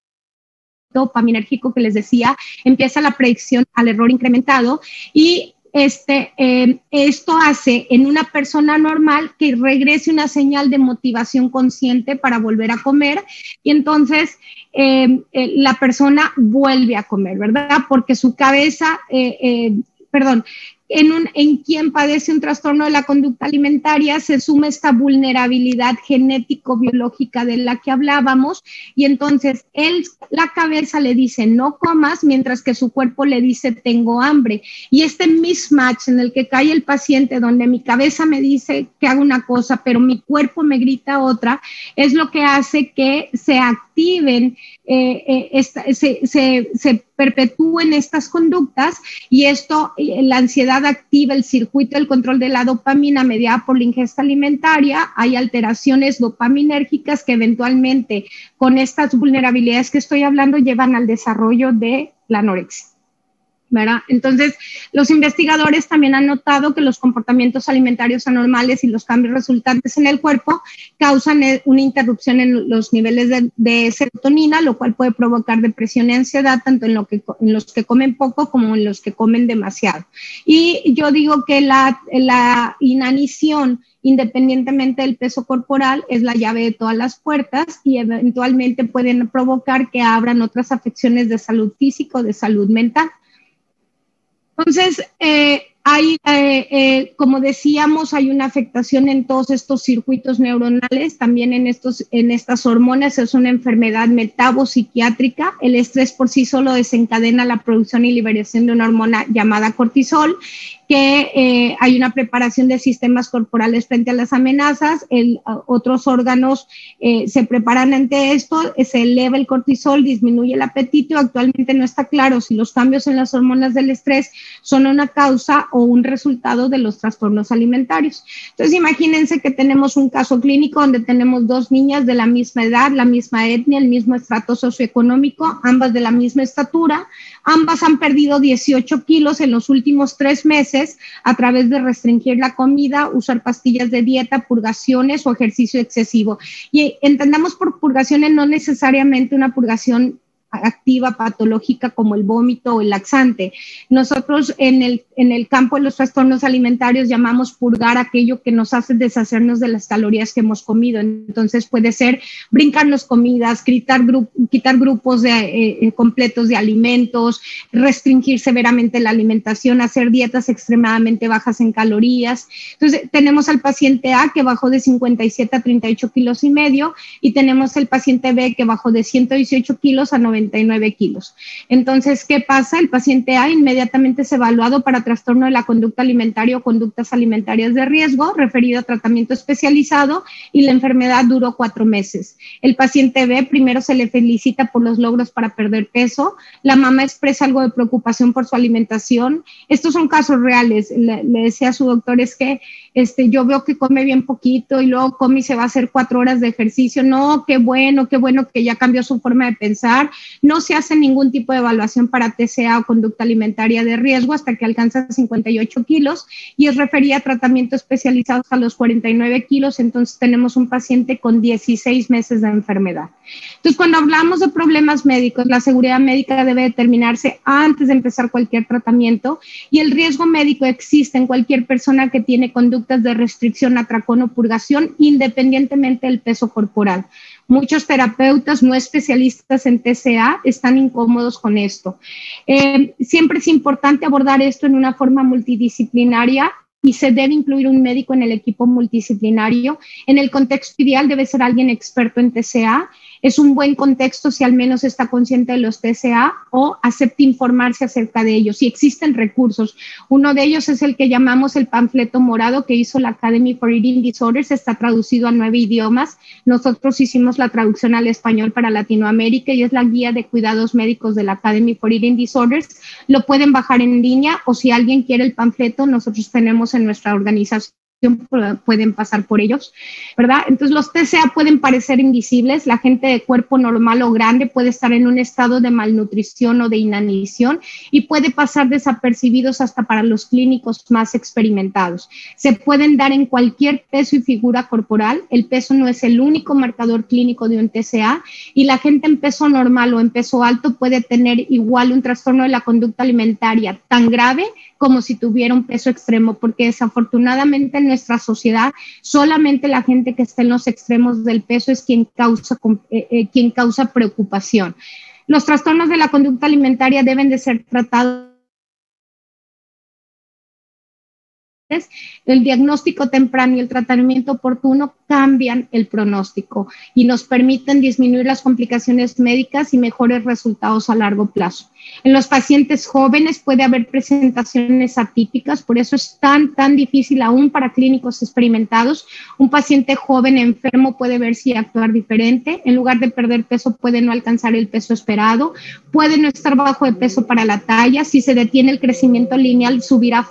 dopaminérgico que les decía, empieza la predicción al error incrementado, y esto hace en una persona normal que regrese una señal de motivación consciente para volver a comer, y entonces la persona vuelve a comer, ¿verdad? Porque su cabeza, en quien padece un trastorno de la conducta alimentaria se suma esta vulnerabilidad genético-biológica de la que hablábamos, y entonces la cabeza le dice no comas, mientras que su cuerpo le dice tengo hambre, y este mismatch en el que cae el paciente, donde mi cabeza me dice que haga una cosa pero mi cuerpo me grita otra, es lo que hace que se activen, se perpetúen estas conductas, y esto, la ansiedad enfermedad activa el circuito del control de la dopamina mediada por la ingesta alimentaria, hay alteraciones dopaminérgicas que eventualmente con estas vulnerabilidades que estoy hablando llevan al desarrollo de la anorexia, ¿verdad? Entonces, los investigadores también han notado que los comportamientos alimentarios anormales y los cambios resultantes en el cuerpo causan una interrupción en los niveles de serotonina, lo cual puede provocar depresión y ansiedad, tanto en los que comen poco como en los que comen demasiado. Y yo digo que la inanición, independientemente del peso corporal, es la llave de todas las puertas y eventualmente pueden provocar que abran otras afecciones de salud física o de salud mental. Entonces, como decíamos, hay una afectación en todos estos circuitos neuronales, también en estas hormonas. Es una enfermedad metabopsiquiátrica. El estrés por sí solo desencadena la producción y liberación de una hormona llamada cortisol, que hay una preparación de sistemas corporales frente a las amenazas, otros órganos se preparan ante esto, se eleva el cortisol, disminuye el apetito. Actualmente no está claro si los cambios en las hormonas del estrés son una causa o un resultado de los trastornos alimentarios. Entonces, imagínense que tenemos un caso clínico donde tenemos dos niñas de la misma edad, la misma etnia, el mismo estrato socioeconómico, ambas de la misma estatura, ambas han perdido 18 kilos en los últimos 3 meses a través de restringir la comida, usar pastillas de dieta, purgaciones o ejercicio excesivo. Y entendamos por purgaciones no necesariamente una purgación activa, patológica, como el vómito o el laxante. Nosotros en el campo de los trastornos alimentarios llamamos purgar aquello que nos hace deshacernos de las calorías que hemos comido. Entonces puede ser brincarnos comidas, quitar grupos completos de alimentos, restringir severamente la alimentación, hacer dietas extremadamente bajas en calorías. Entonces tenemos al paciente A que bajó de 57 a 38 kilos y medio, y tenemos el paciente B que bajó de 118 kilos a 99 kilos. Entonces, ¿qué pasa? El paciente A inmediatamente es evaluado para trastorno de la conducta alimentaria o conductas alimentarias de riesgo, referido a tratamiento especializado, y la enfermedad duró 4 meses. El paciente B primero se le felicita por los logros para perder peso. La mamá expresa algo de preocupación por su alimentación. Estos son casos reales. Le decía a su doctor, es que yo veo que come bien poquito y luego come y se va a hacer 4 horas de ejercicio. No, qué bueno que ya cambió su forma de pensar. No se hace ningún tipo de evaluación para TCA o conducta alimentaria de riesgo hasta que alcanza 58 kilos y es referida a tratamiento especializado a los 49 kilos. Entonces tenemos un paciente con 16 meses de enfermedad. Entonces, cuando hablamos de problemas médicos, la seguridad médica debe determinarse antes de empezar cualquier tratamiento, y el riesgo médico existe en cualquier persona que tiene conductas de restricción, atracón o purgación, independientemente del peso corporal. Muchos terapeutas no especialistas en TCA están incómodos con esto. Siempre es importante abordar esto en una forma multidisciplinaria y se debe incluir un médico en el equipo multidisciplinario. En el contexto ideal debe ser alguien experto en TCA. Es un buen contexto si al menos está consciente de los TCA o acepta informarse acerca de ellos. Y existen recursos. Uno de ellos es el que llamamos el panfleto morado que hizo la Academy for Eating Disorders. Está traducido a 9 idiomas. Nosotros hicimos la traducción al español para Latinoamérica y es la guía de cuidados médicos de la Academy for Eating Disorders. Lo pueden bajar en línea, o si alguien quiere el panfleto, nosotros tenemos en nuestra organización, pueden pasar por ellos, ¿verdad? Entonces los TCA pueden parecer invisibles. La gente de cuerpo normal o grande puede estar en un estado de malnutrición o de inanición y puede pasar desapercibidos hasta para los clínicos más experimentados. Se pueden dar en cualquier peso y figura corporal. El peso no es el único marcador clínico de un TCA, y la gente en peso normal o en peso alto puede tener igual un trastorno de la conducta alimentaria tan grave como si tuviera un peso extremo, porque desafortunadamente en nuestra sociedad solamente la gente que está en los extremos del peso es quien causa preocupación. Los trastornos de la conducta alimentaria deben de ser tratados el diagnóstico temprano y el tratamiento oportuno cambian el pronóstico y nos permiten disminuir las complicaciones médicas y mejores resultados a largo plazo. En los pacientes jóvenes puede haber presentaciones atípicas, por eso es tan difícil aún para clínicos experimentados. Un paciente joven enfermo puede verse y actuar diferente. En lugar de perder peso, puede no alcanzar el peso esperado, puede no estar bajo de peso para la talla. Si se detiene el crecimiento lineal, subirá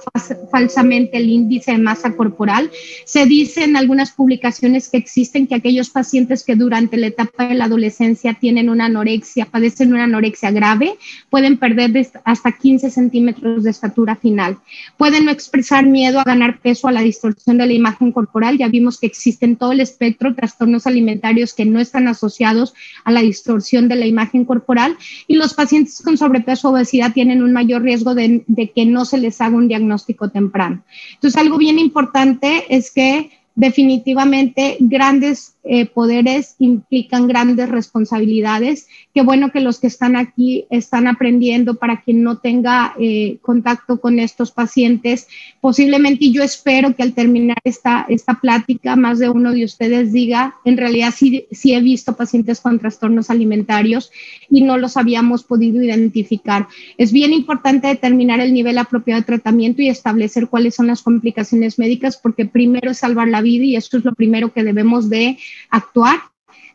falsamente el índice de masa corporal. Se dice en algunas publicaciones que existen que aquellos pacientes que durante la etapa de la adolescencia tienen una anorexia, padecen una anorexia grave, pueden perder hasta 15 centímetros de estatura final. Pueden no expresar miedo a ganar peso, a la distorsión de la imagen corporal. Ya vimos que existen todo el espectro de trastornos alimentarios que no están asociados a la distorsión de la imagen corporal, y los pacientes con sobrepeso o obesidad tienen un mayor riesgo de que no se les haga un diagnóstico temprano. Entonces, algo bien importante es que definitivamente grandes poderes implican grandes responsabilidades. Qué bueno que los que están aquí están aprendiendo para quien no tenga contacto con estos pacientes. Posiblemente, y yo espero que al terminar esta plática, más de uno de ustedes diga, en realidad sí he visto pacientes con trastornos alimentarios y no los habíamos podido identificar. Es bien importante determinar el nivel apropiado de tratamiento y establecer cuáles son las complicaciones médicas, porque primero es salvar la vida y esto es lo primero que debemos de actuar.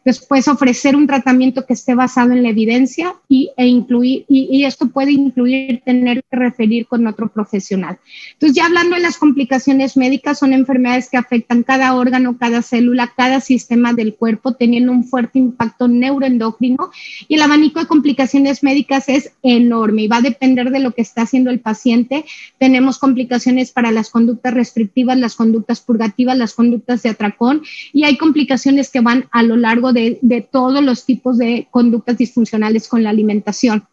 Después, ofrecer un tratamiento que esté basado en la evidencia y esto puede incluir tener que referir con otro profesional. Entonces, ya hablando de las complicaciones médicas, son enfermedades que afectan cada órgano, cada célula, cada sistema del cuerpo, teniendo un fuerte impacto neuroendocrino, y el abanico de complicaciones médicas es enorme y va a depender de lo que está haciendo el paciente. Tenemos complicaciones para las conductas restrictivas, las conductas purgativas, las conductas de atracón, y hay complicaciones que van a lo largo de todos los tipos de conductas disfuncionales con la alimentación.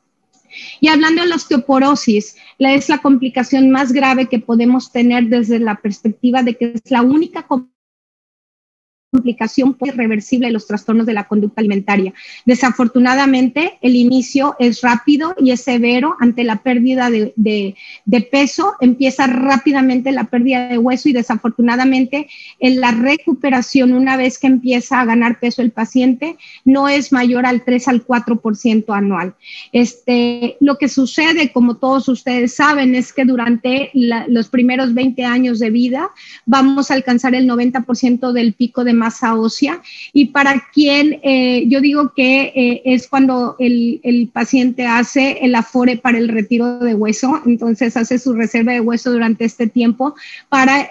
Y hablando de la osteoporosis, es la complicación más grave que podemos tener desde la perspectiva de que es la única complicación irreversible de los trastornos de la conducta alimentaria. Desafortunadamente, el inicio es rápido y es severo. Ante la pérdida de peso, empieza rápidamente la pérdida de hueso, y desafortunadamente en la recuperación, una vez que empieza a ganar peso el paciente, no es mayor al 3 al 4% anual. Lo que sucede, como todos ustedes saben, es que durante los primeros 20 años de vida vamos a alcanzar el 90% del pico de masa ósea, y para quien yo digo que es cuando el paciente hace el afore para el retiro de hueso, entonces hace su reserva de hueso durante este tiempo para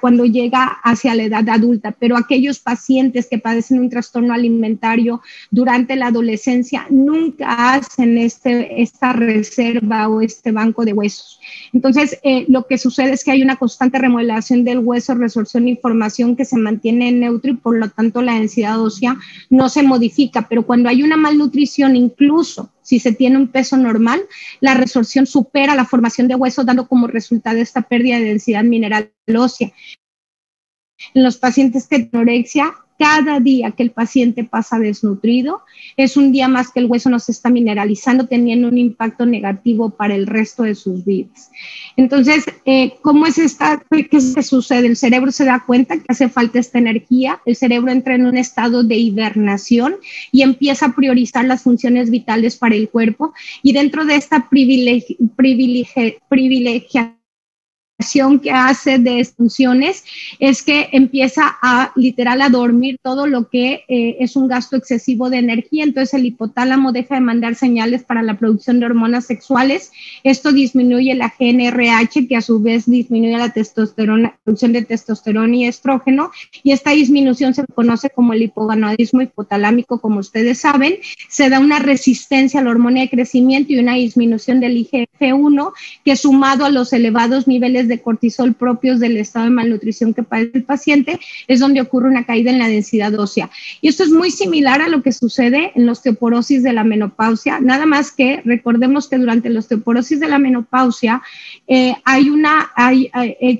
cuando llega hacia la edad adulta. Pero aquellos pacientes que padecen un trastorno alimentario durante la adolescencia nunca hacen esta reserva o este banco de huesos. Entonces, lo que sucede es que hay una constante remodelación del hueso, resorción y formación que se mantiene neutro, y por lo tanto la densidad ósea no se modifica. Pero cuando hay una malnutrición, incluso si se tiene un peso normal, la resorción supera la formación de hueso, dando como resultado esta pérdida de densidad mineral ósea. En los pacientes que tienen anorexia, cada día que el paciente pasa desnutrido es un día más que el hueso no se está mineralizando, teniendo un impacto negativo para el resto de sus vidas. Entonces, ¿cómo es qué sucede? El cerebro se da cuenta que hace falta esta energía, el cerebro entra en un estado de hibernación y empieza a priorizar las funciones vitales para el cuerpo, y dentro de esta privilegiación que hace de funciones es que empieza literal a dormir todo lo que es un gasto excesivo de energía. Entonces el hipotálamo deja de mandar señales para la producción de hormonas sexuales. Esto disminuye la GnRH, que a su vez disminuye la producción de testosterona y estrógeno, y esta disminución se conoce como el hipogonadismo hipotalámico. Como ustedes saben, se da una resistencia a la hormona de crecimiento y una disminución del IGF-1, que sumado a los elevados niveles de cortisol propios del estado de malnutrición que padece el paciente, es donde ocurre una caída en la densidad ósea. Y esto es muy similar a lo que sucede en la osteoporosis de la menopausia, nada más que recordemos que durante la osteoporosis de la menopausia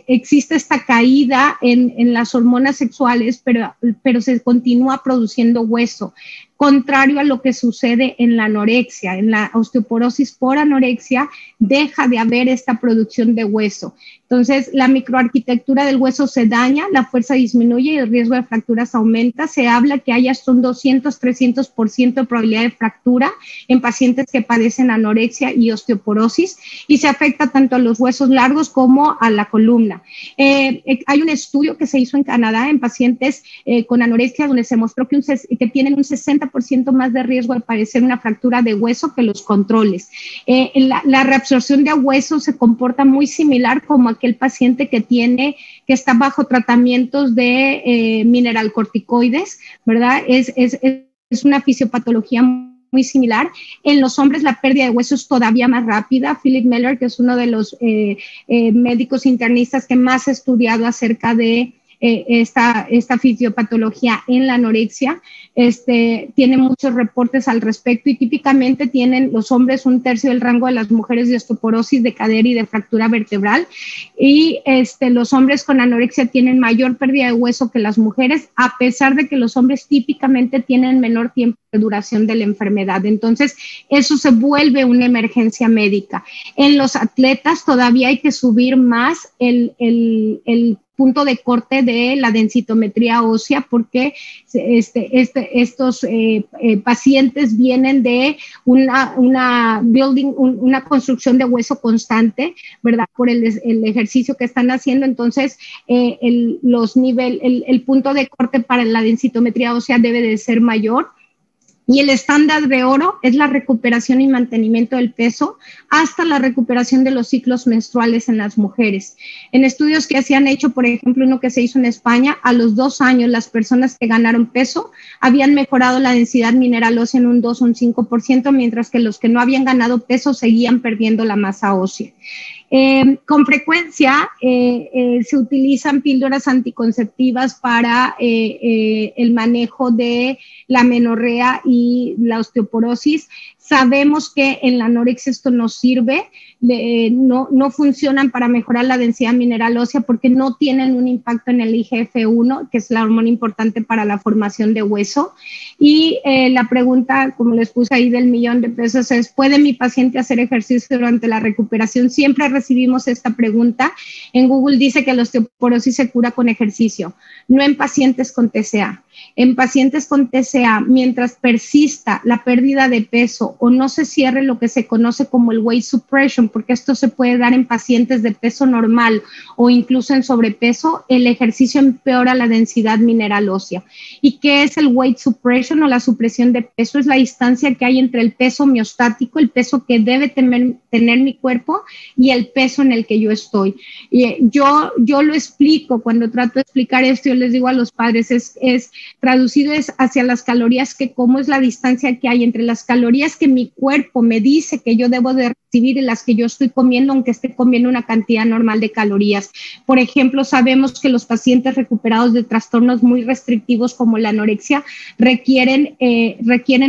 existe esta caída en las hormonas sexuales, pero se continúa produciendo hueso. contrario a lo que sucede en la anorexia. En la osteoporosis por anorexia deja de haber esta producción de hueso. Entonces, la microarquitectura del hueso se daña, la fuerza disminuye y el riesgo de fracturas aumenta. Se habla que hay hasta un 200-300% de probabilidad de fractura en pacientes que padecen anorexia y osteoporosis, y se afecta tanto a los huesos largos como a la columna. Hay un estudio que se hizo en Canadá en pacientes con anorexia donde se mostró que tienen un 60% más de riesgo de padecer una fractura de hueso que los controles. La reabsorción de hueso se comporta muy similar como aquel paciente que está bajo tratamientos de mineralcorticoides, ¿verdad? Es una fisiopatología muy similar. En los hombres la pérdida de hueso es todavía más rápida. Philip Meller, que es uno de los médicos internistas que más ha estudiado acerca de esta fisiopatología en la anorexia, tiene muchos reportes al respecto, y típicamente tienen los hombres un tercio del rango de las mujeres de osteoporosis de cadera y de fractura vertebral, y los hombres con anorexia tienen mayor pérdida de hueso que las mujeres, a pesar de que los hombres típicamente tienen menor tiempo de duración de la enfermedad. Entonces, eso se vuelve una emergencia médica. En los atletas todavía hay que subir más el punto de corte de la densitometría ósea, porque estos pacientes vienen de una construcción de hueso constante, ¿verdad? Por el ejercicio que están haciendo. Entonces, el punto de corte para la densitometría ósea debe de ser mayor. Y el estándar de oro es la recuperación y mantenimiento del peso hasta la recuperación de los ciclos menstruales en las mujeres. En estudios que se han hecho, por ejemplo, uno que se hizo en España, a los 2 años las personas que ganaron peso habían mejorado la densidad mineral ósea en un 2 o un 5%, mientras que los que no habían ganado peso seguían perdiendo la masa ósea. Con frecuencia se utilizan píldoras anticonceptivas para el manejo de la amenorrea y la osteoporosis. Sabemos que en la anorexia esto no sirve, no funcionan para mejorar la densidad mineral ósea porque no tienen un impacto en el IGF-1, que es la hormona importante para la formación de hueso. Y la pregunta, como les puse ahí, del $1,000,000 es: ¿puede mi paciente hacer ejercicio durante la recuperación? Siempre recibimos esta pregunta. En Google dice que la osteoporosis se cura con ejercicio, no en pacientes con TCA. En pacientes con TCA, mientras persista la pérdida de peso o no se cierre lo que se conoce como el weight suppression, porque esto se puede dar en pacientes de peso normal o incluso en sobrepeso, el ejercicio empeora la densidad mineral ósea. ¿Y qué es el weight suppression o la supresión de peso? Es la distancia que hay entre el peso miostático, el peso que debe tener mi cuerpo, y el peso en el que yo estoy. Y yo lo explico, cuando trato de explicar esto, yo les digo a los padres, traducido es hacia las calorías que como, es la distancia que hay entre las calorías que mi cuerpo me dice que yo debo de recibir y las que yo estoy comiendo, aunque esté comiendo una cantidad normal de calorías. Por ejemplo, sabemos que los pacientes recuperados de trastornos muy restrictivos como la anorexia requieren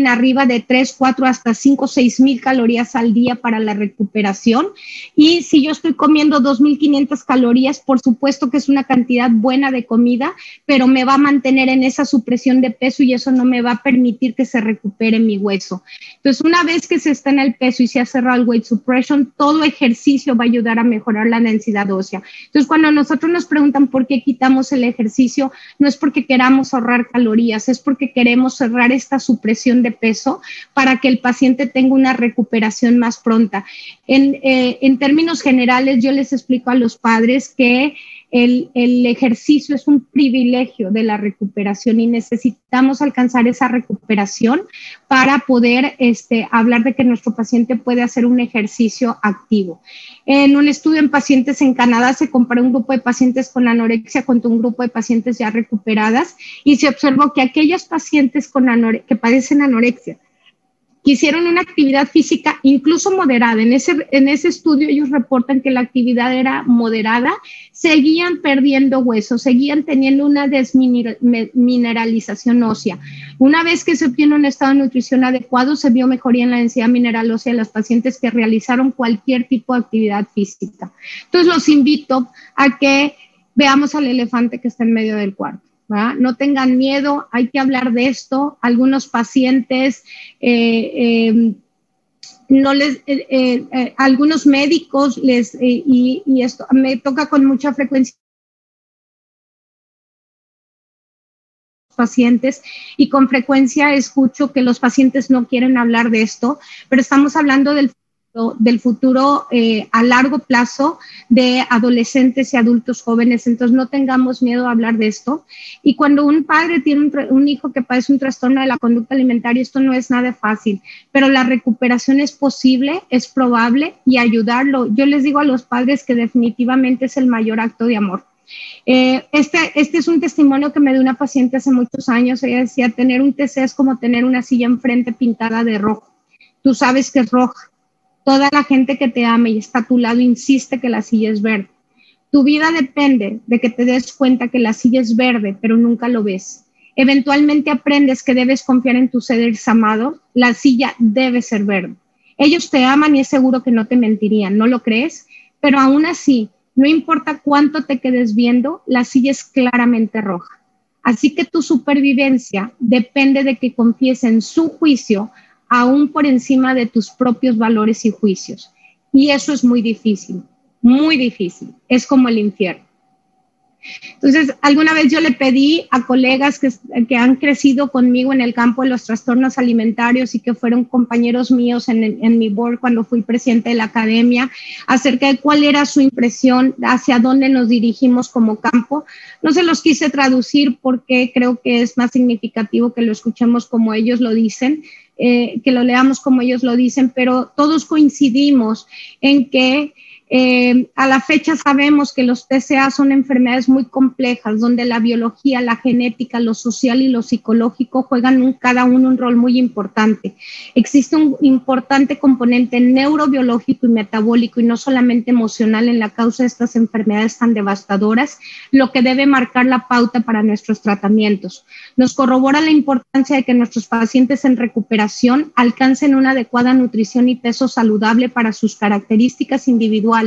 arriba de 3, 4, hasta 5, 6,000 calorías al día para la recuperación. Y si yo estoy comiendo 2,500 calorías, por supuesto que es una cantidad buena de comida, pero me va a mantener en esa supresión de peso y eso no me va a permitir que se recupere mi hueso. Entonces, una vez que se está en el peso y se ha cerrado el weight suppression, todo ejercicio va a ayudar a mejorar la densidad ósea. Entonces, cuando nosotros nos preguntan por qué quitamos el ejercicio, no es porque queramos ahorrar calorías, es porque queremos cerrar esta supresión de peso para que el paciente tenga una recuperación más pronta. En términos generales, yo les explico a los padres que el ejercicio es un privilegio de la recuperación y necesitamos alcanzar esa recuperación para poder hablar de que nuestro paciente puede hacer un ejercicio activo. En un estudio en pacientes en Canadá se comparó un grupo de pacientes con anorexia contra un grupo de pacientes ya recuperadas y se observó que aquellos pacientes que padecen anorexia que hicieron una actividad física incluso moderada. En ese estudio ellos reportan que la actividad era moderada, seguían perdiendo hueso, seguían teniendo una desmineralización ósea. Una vez que se obtiene un estado de nutrición adecuado, se vio mejoría en la densidad mineral ósea de los pacientes que realizaron cualquier tipo de actividad física. Entonces los invito a que veamos al elefante que está en medio del cuarto. ¿verdad? No tengan miedo, hay que hablar de esto. Algunos pacientes, algunos médicos y esto me toca con mucha frecuencia pacientes y con frecuencia escucho que los pacientes no quieren hablar de esto, pero estamos hablando del futuro a largo plazo de adolescentes y adultos jóvenes, entonces no tengamos miedo a hablar de esto. Y cuando un padre tiene un hijo que padece un trastorno de la conducta alimentaria, esto no es nada fácil, pero la recuperación es posible, es probable y ayudarlo. Yo les digo a los padres que definitivamente es el mayor acto de amor. Este es un testimonio que me dio una paciente hace muchos años. Ella decía, tener un TC es como tener una silla enfrente pintada de rojo. Tú sabes que es roja. Toda la gente que te ama y está a tu lado insiste que la silla es verde. Tu vida depende de que te des cuenta que la silla es verde, pero nunca lo ves. Eventualmente aprendes que debes confiar en tus seres amados. La silla debe ser verde. Ellos te aman y es seguro que no te mentirían, ¿no lo crees? Pero aún así, no importa cuánto te quedes viendo, la silla es claramente roja. Así que tu supervivencia depende de que confíes en su juicio, aún por encima de tus propios valores y juicios. Y eso es muy difícil, muy difícil. Es como el infierno. Entonces, alguna vez yo le pedí a colegas que han crecido conmigo en el campo de los trastornos alimentarios y que fueron compañeros míos en mi board cuando fui presidente de la academia, acerca de cuál era su impresión, hacia dónde nos dirigimos como campo. No se los quise traducir porque creo que es más significativo que lo escuchemos como ellos lo dicen, que lo leamos como ellos lo dicen, pero todos coincidimos en que a la fecha sabemos que los TCA son enfermedades muy complejas, donde la biología, la genética, lo social y lo psicológico juegan cada uno un rol muy importante. Existe un importante componente neurobiológico y metabólico y no solamente emocional en la causa de estas enfermedades tan devastadoras, lo que debe marcar la pauta para nuestros tratamientos. Nos corrobora la importancia de que nuestros pacientes en recuperación alcancen una adecuada nutrición y peso saludable para sus características individuales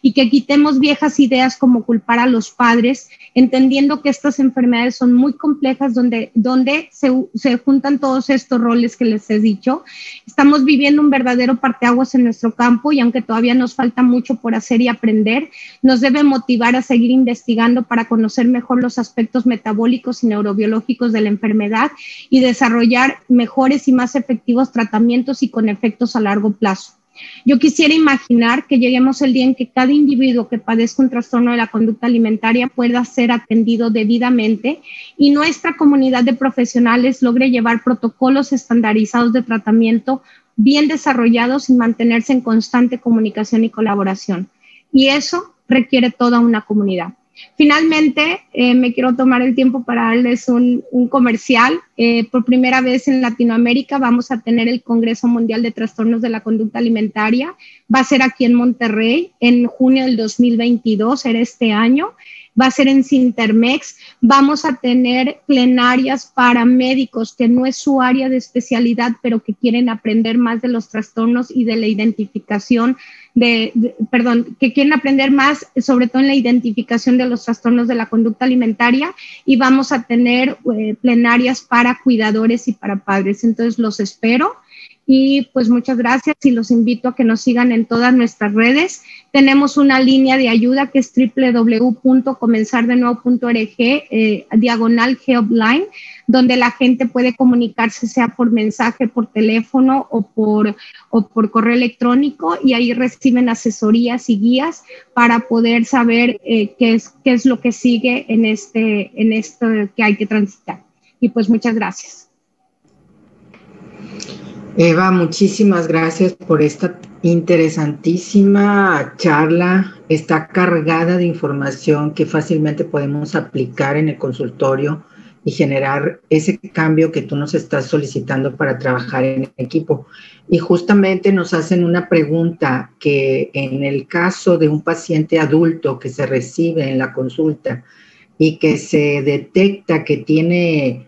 y que quitemos viejas ideas como culpar a los padres, entendiendo que estas enfermedades son muy complejas donde se juntan todos estos roles que les he dicho. Estamos viviendo un verdadero parteaguas en nuestro campo y aunque todavía nos falta mucho por hacer y aprender, nos debe motivar a seguir investigando para conocer mejor los aspectos metabólicos y neurobiológicos de la enfermedad y desarrollar mejores y más efectivos tratamientos y con efectos a largo plazo. Yo quisiera imaginar que lleguemos el día en que cada individuo que padezca un trastorno de la conducta alimentaria pueda ser atendido debidamente y nuestra comunidad de profesionales logre llevar protocolos estandarizados de tratamiento bien desarrollados y mantenerse en constante comunicación y colaboración. Y eso requiere toda una comunidad. Finalmente, me quiero tomar el tiempo para darles un comercial. Por primera vez en Latinoamérica vamos a tener el Congreso Mundial de Trastornos de la Conducta Alimentaria. Va a ser aquí en Monterrey en junio del 2022, será este año. Va a ser en Sintermex. Vamos a tener plenarias para médicos que no es su área de especialidad, pero que quieren aprender más de los trastornos y de la identificación que quieren aprender más, sobre todo en la identificación de los trastornos de la conducta alimentaria, y vamos a tener plenarias para cuidadores y para padres. Entonces los espero. Y pues muchas gracias y los invito a que nos sigan en todas nuestras redes. Tenemos una línea de ayuda que es www.comenzardenuevo.org/helpline, donde la gente puede comunicarse sea por mensaje, por teléfono o por correo electrónico, y ahí reciben asesorías y guías para poder saber qué es lo que sigue en esto que hay que transitar. Y pues muchas gracias. Eva, muchísimas gracias por esta interesantísima charla. Está cargada de información que fácilmente podemos aplicar en el consultorio y generar ese cambio que tú nos estás solicitando para trabajar en equipo. Y justamente nos hacen una pregunta que en el caso de un paciente adulto que se recibe en la consulta y que se detecta que tiene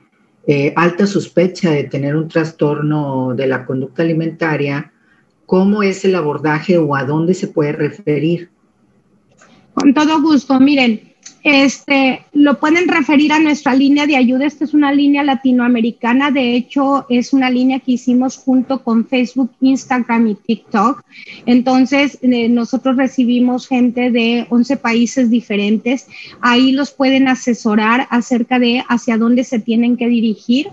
alta sospecha de tener un trastorno de la conducta alimentaria, ¿cómo es el abordaje o a dónde se puede referir? Con todo gusto. Miren, Lo pueden referir a nuestra línea de ayuda. Esta es una línea latinoamericana. De hecho, es una línea que hicimos junto con Facebook, Instagram y TikTok. Entonces, nosotros recibimos gente de 11 países diferentes. Ahí los pueden asesorar acerca de hacia dónde se tienen que dirigir.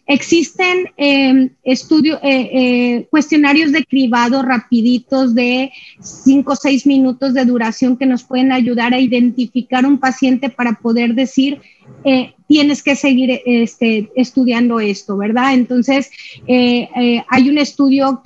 Existen cuestionarios de cribado rapiditos de 5 o 6 minutos de duración que nos pueden ayudar a identificar un paciente para poder decir, tienes que seguir estudiando esto, ¿verdad? Entonces, hay un estudio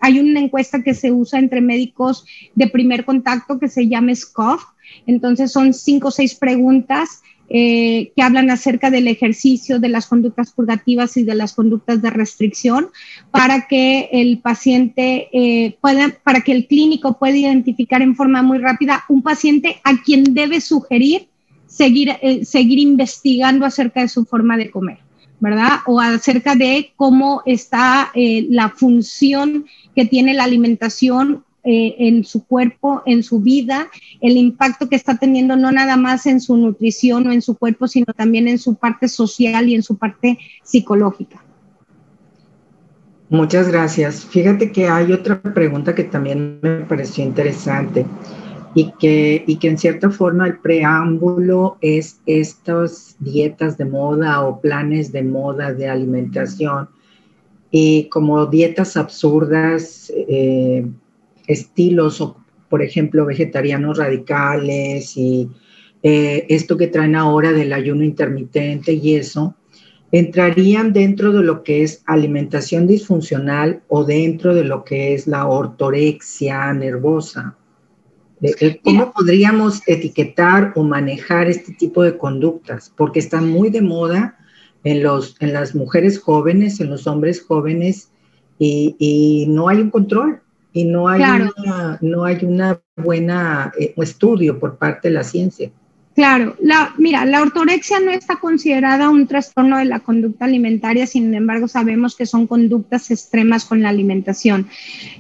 hay una encuesta que se usa entre médicos de primer contacto que se llama SCOFF. Entonces, son 5 o 6 preguntas que hablan acerca del ejercicio, de las conductas purgativas y de las conductas de restricción, para que el paciente para que el clínico pueda identificar en forma muy rápida un paciente a quien debe sugerir seguir investigando acerca de su forma de comer, ¿verdad? O acerca de cómo está la función que tiene la alimentación en su cuerpo, en su vida, el impacto que está teniendo no nada más en su nutrición o en su cuerpo, sino también en su parte social y en su parte psicológica. Muchas gracias. Fíjate que hay otra pregunta que también me pareció interesante y que en cierta forma el preámbulo es estas dietas de moda o planes de moda de alimentación y como dietas absurdas, estilos, o por ejemplo, vegetarianos radicales y esto que traen ahora del ayuno intermitente y eso, ¿entrarían dentro de lo que es alimentación disfuncional o dentro de lo que es la ortorexia nervosa? ¿Cómo podríamos etiquetar o manejar este tipo de conductas? Porque están muy de moda en las mujeres jóvenes, en los hombres jóvenes, y no hay un control. Y no hay, claro, una buena estudio por parte de la ciencia. Claro, mira, la ortorexia no está considerada un trastorno de la conducta alimentaria, sin embargo sabemos que son conductas extremas con la alimentación.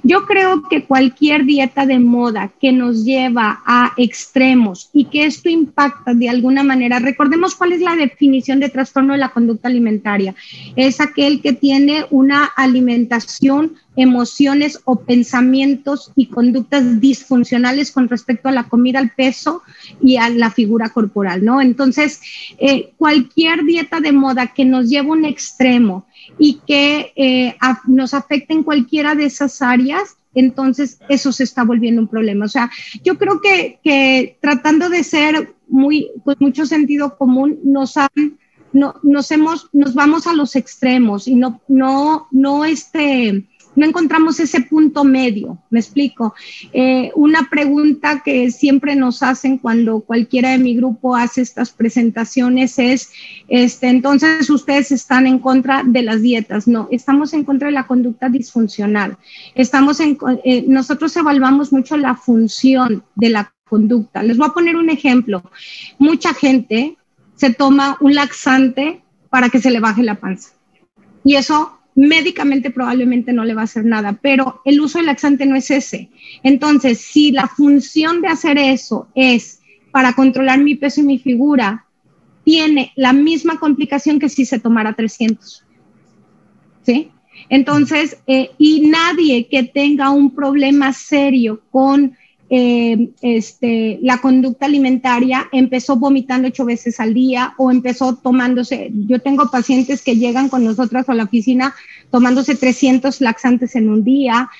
Yo creo que cualquier dieta de moda que nos lleva a extremos y que esto impacta de alguna manera, recordemos cuál es la definición de trastorno de la conducta alimentaria, es aquel que tiene una alimentación, emociones o pensamientos y conductas disfuncionales con respecto a la comida, al peso y a la figura corporal, ¿no? Entonces, cualquier dieta de moda que nos lleve a un extremo y que nos afecte en cualquiera de esas áreas, entonces eso se está volviendo un problema. O sea, yo creo que tratando de ser con mucho sentido común, nos vamos a los extremos y no encontramos ese punto medio, ¿me explico? Una pregunta que siempre nos hacen cuando cualquiera de mi grupo hace estas presentaciones es, entonces ustedes están en contra de las dietas. No, estamos en contra de la conducta disfuncional. Nosotros evaluamos mucho la función de la conducta. Les voy a poner un ejemplo. Mucha gente se toma un laxante para que se le baje la panza. Y eso médicamente probablemente no le va a hacer nada, pero el uso del laxante no es ese. Entonces, si la función de hacer eso es para controlar mi peso y mi figura, tiene la misma complicación que si se tomara 300. ¿Sí? Entonces, y nadie que tenga un problema serio con la conducta alimentaria empezó vomitando 8 veces al día o empezó tomándose, yo tengo pacientes que llegan con nosotras a la oficina tomándose 300 laxantes en un día,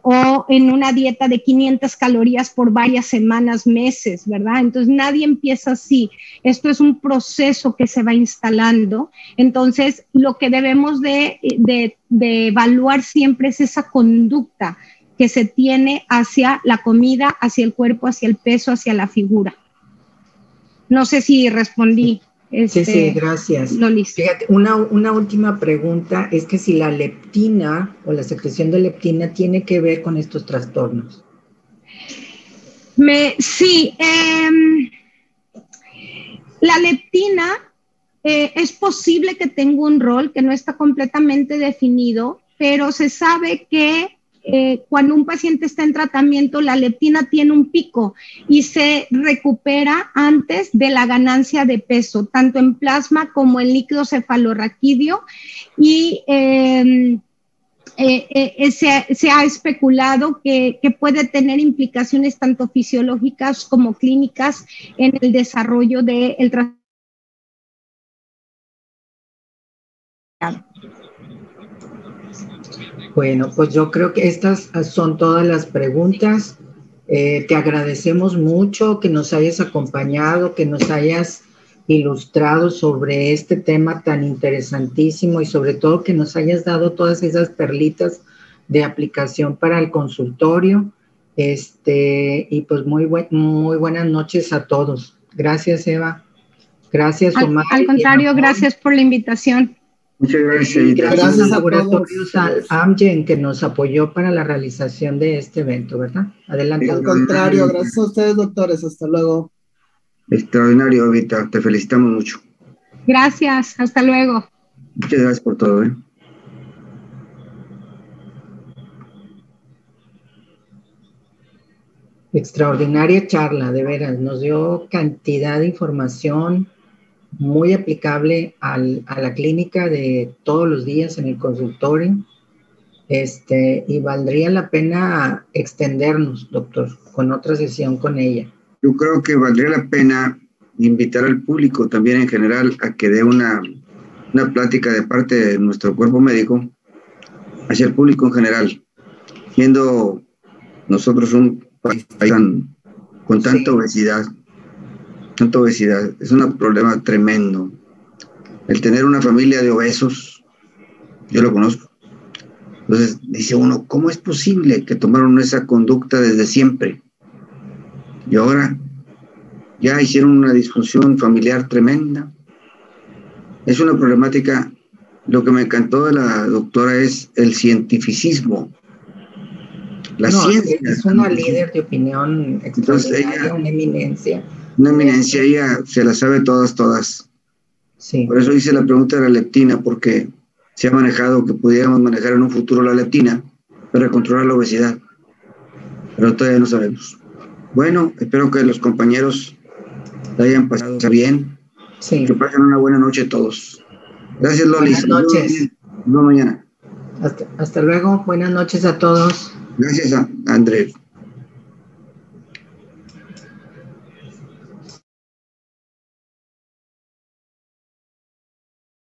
o en una dieta de 500 calorías por varias semanas, meses, ¿verdad? Entonces nadie empieza así, esto es un proceso que se va instalando. Entonces lo que debemos de evaluar siempre es esa conducta que se tiene hacia la comida, hacia el cuerpo, hacia el peso, hacia la figura. No sé si respondí. Sí, gracias. Fíjate, una última pregunta es que si la leptina o la secreción de leptina tiene que ver con estos trastornos. Sí, la leptina es posible que tenga un rol que no está completamente definido, pero se sabe que cuando un paciente está en tratamiento, la leptina tiene un pico y se recupera antes de la ganancia de peso, tanto en plasma como en líquido cefalorraquídeo, y se ha especulado que puede tener implicaciones tanto fisiológicas como clínicas en el desarrollo del tratamiento. Bueno, pues yo creo que estas son todas las preguntas. Te agradecemos mucho que nos hayas acompañado, que nos hayas ilustrado sobre este tema tan interesantísimo y sobre todo que nos hayas dado todas esas perlitas de aplicación para el consultorio. Y pues muy buenas noches a todos. Gracias, Eva. Gracias, Omar. Al contrario, gracias por la invitación. Muchas gracias. Gracias a Laboratorios Amgen, que nos apoyó para la realización de este evento, ¿verdad? Adelante. Al contrario, gracias a ustedes, doctores. Hasta luego. Extraordinario, Evita. Te felicitamos mucho. Gracias. Hasta luego. Muchas gracias por todo, ¿eh? Extraordinaria charla, de veras. Nos dio cantidad de información muy aplicable a la clínica de todos los días en el consultorio. Y valdría la pena extendernos, doctor, con otra sesión con ella. Yo creo que valdría la pena invitar al público también en general a que dé una plática de parte de nuestro cuerpo médico hacia el público en general, siendo nosotros un país con tanta obesidad. Tanta obesidad, es un problema tremendo. El tener una familia de obesos, yo lo conozco. Entonces dice uno, ¿cómo es posible que tomaron esa conducta desde siempre? Y ahora ya hicieron una disfunción familiar tremenda. Es una problemática. Lo que me encantó de la doctora es el cientificismo. La ciencia. Es una líder de opinión extraordinaria, una eminencia. Una eminencia, ella se la sabe todas. Sí. Por eso hice la pregunta de la leptina, porque se ha manejado que pudiéramos manejar en un futuro la leptina para controlar la obesidad. Pero todavía no sabemos. Bueno, espero que los compañeros la hayan pasado bien. Sí. Que pasen una buena noche todos. Gracias, Loli. Buenas noches. Nos vemos mañana. Hasta luego. Buenas noches a todos. Gracias a Andrés.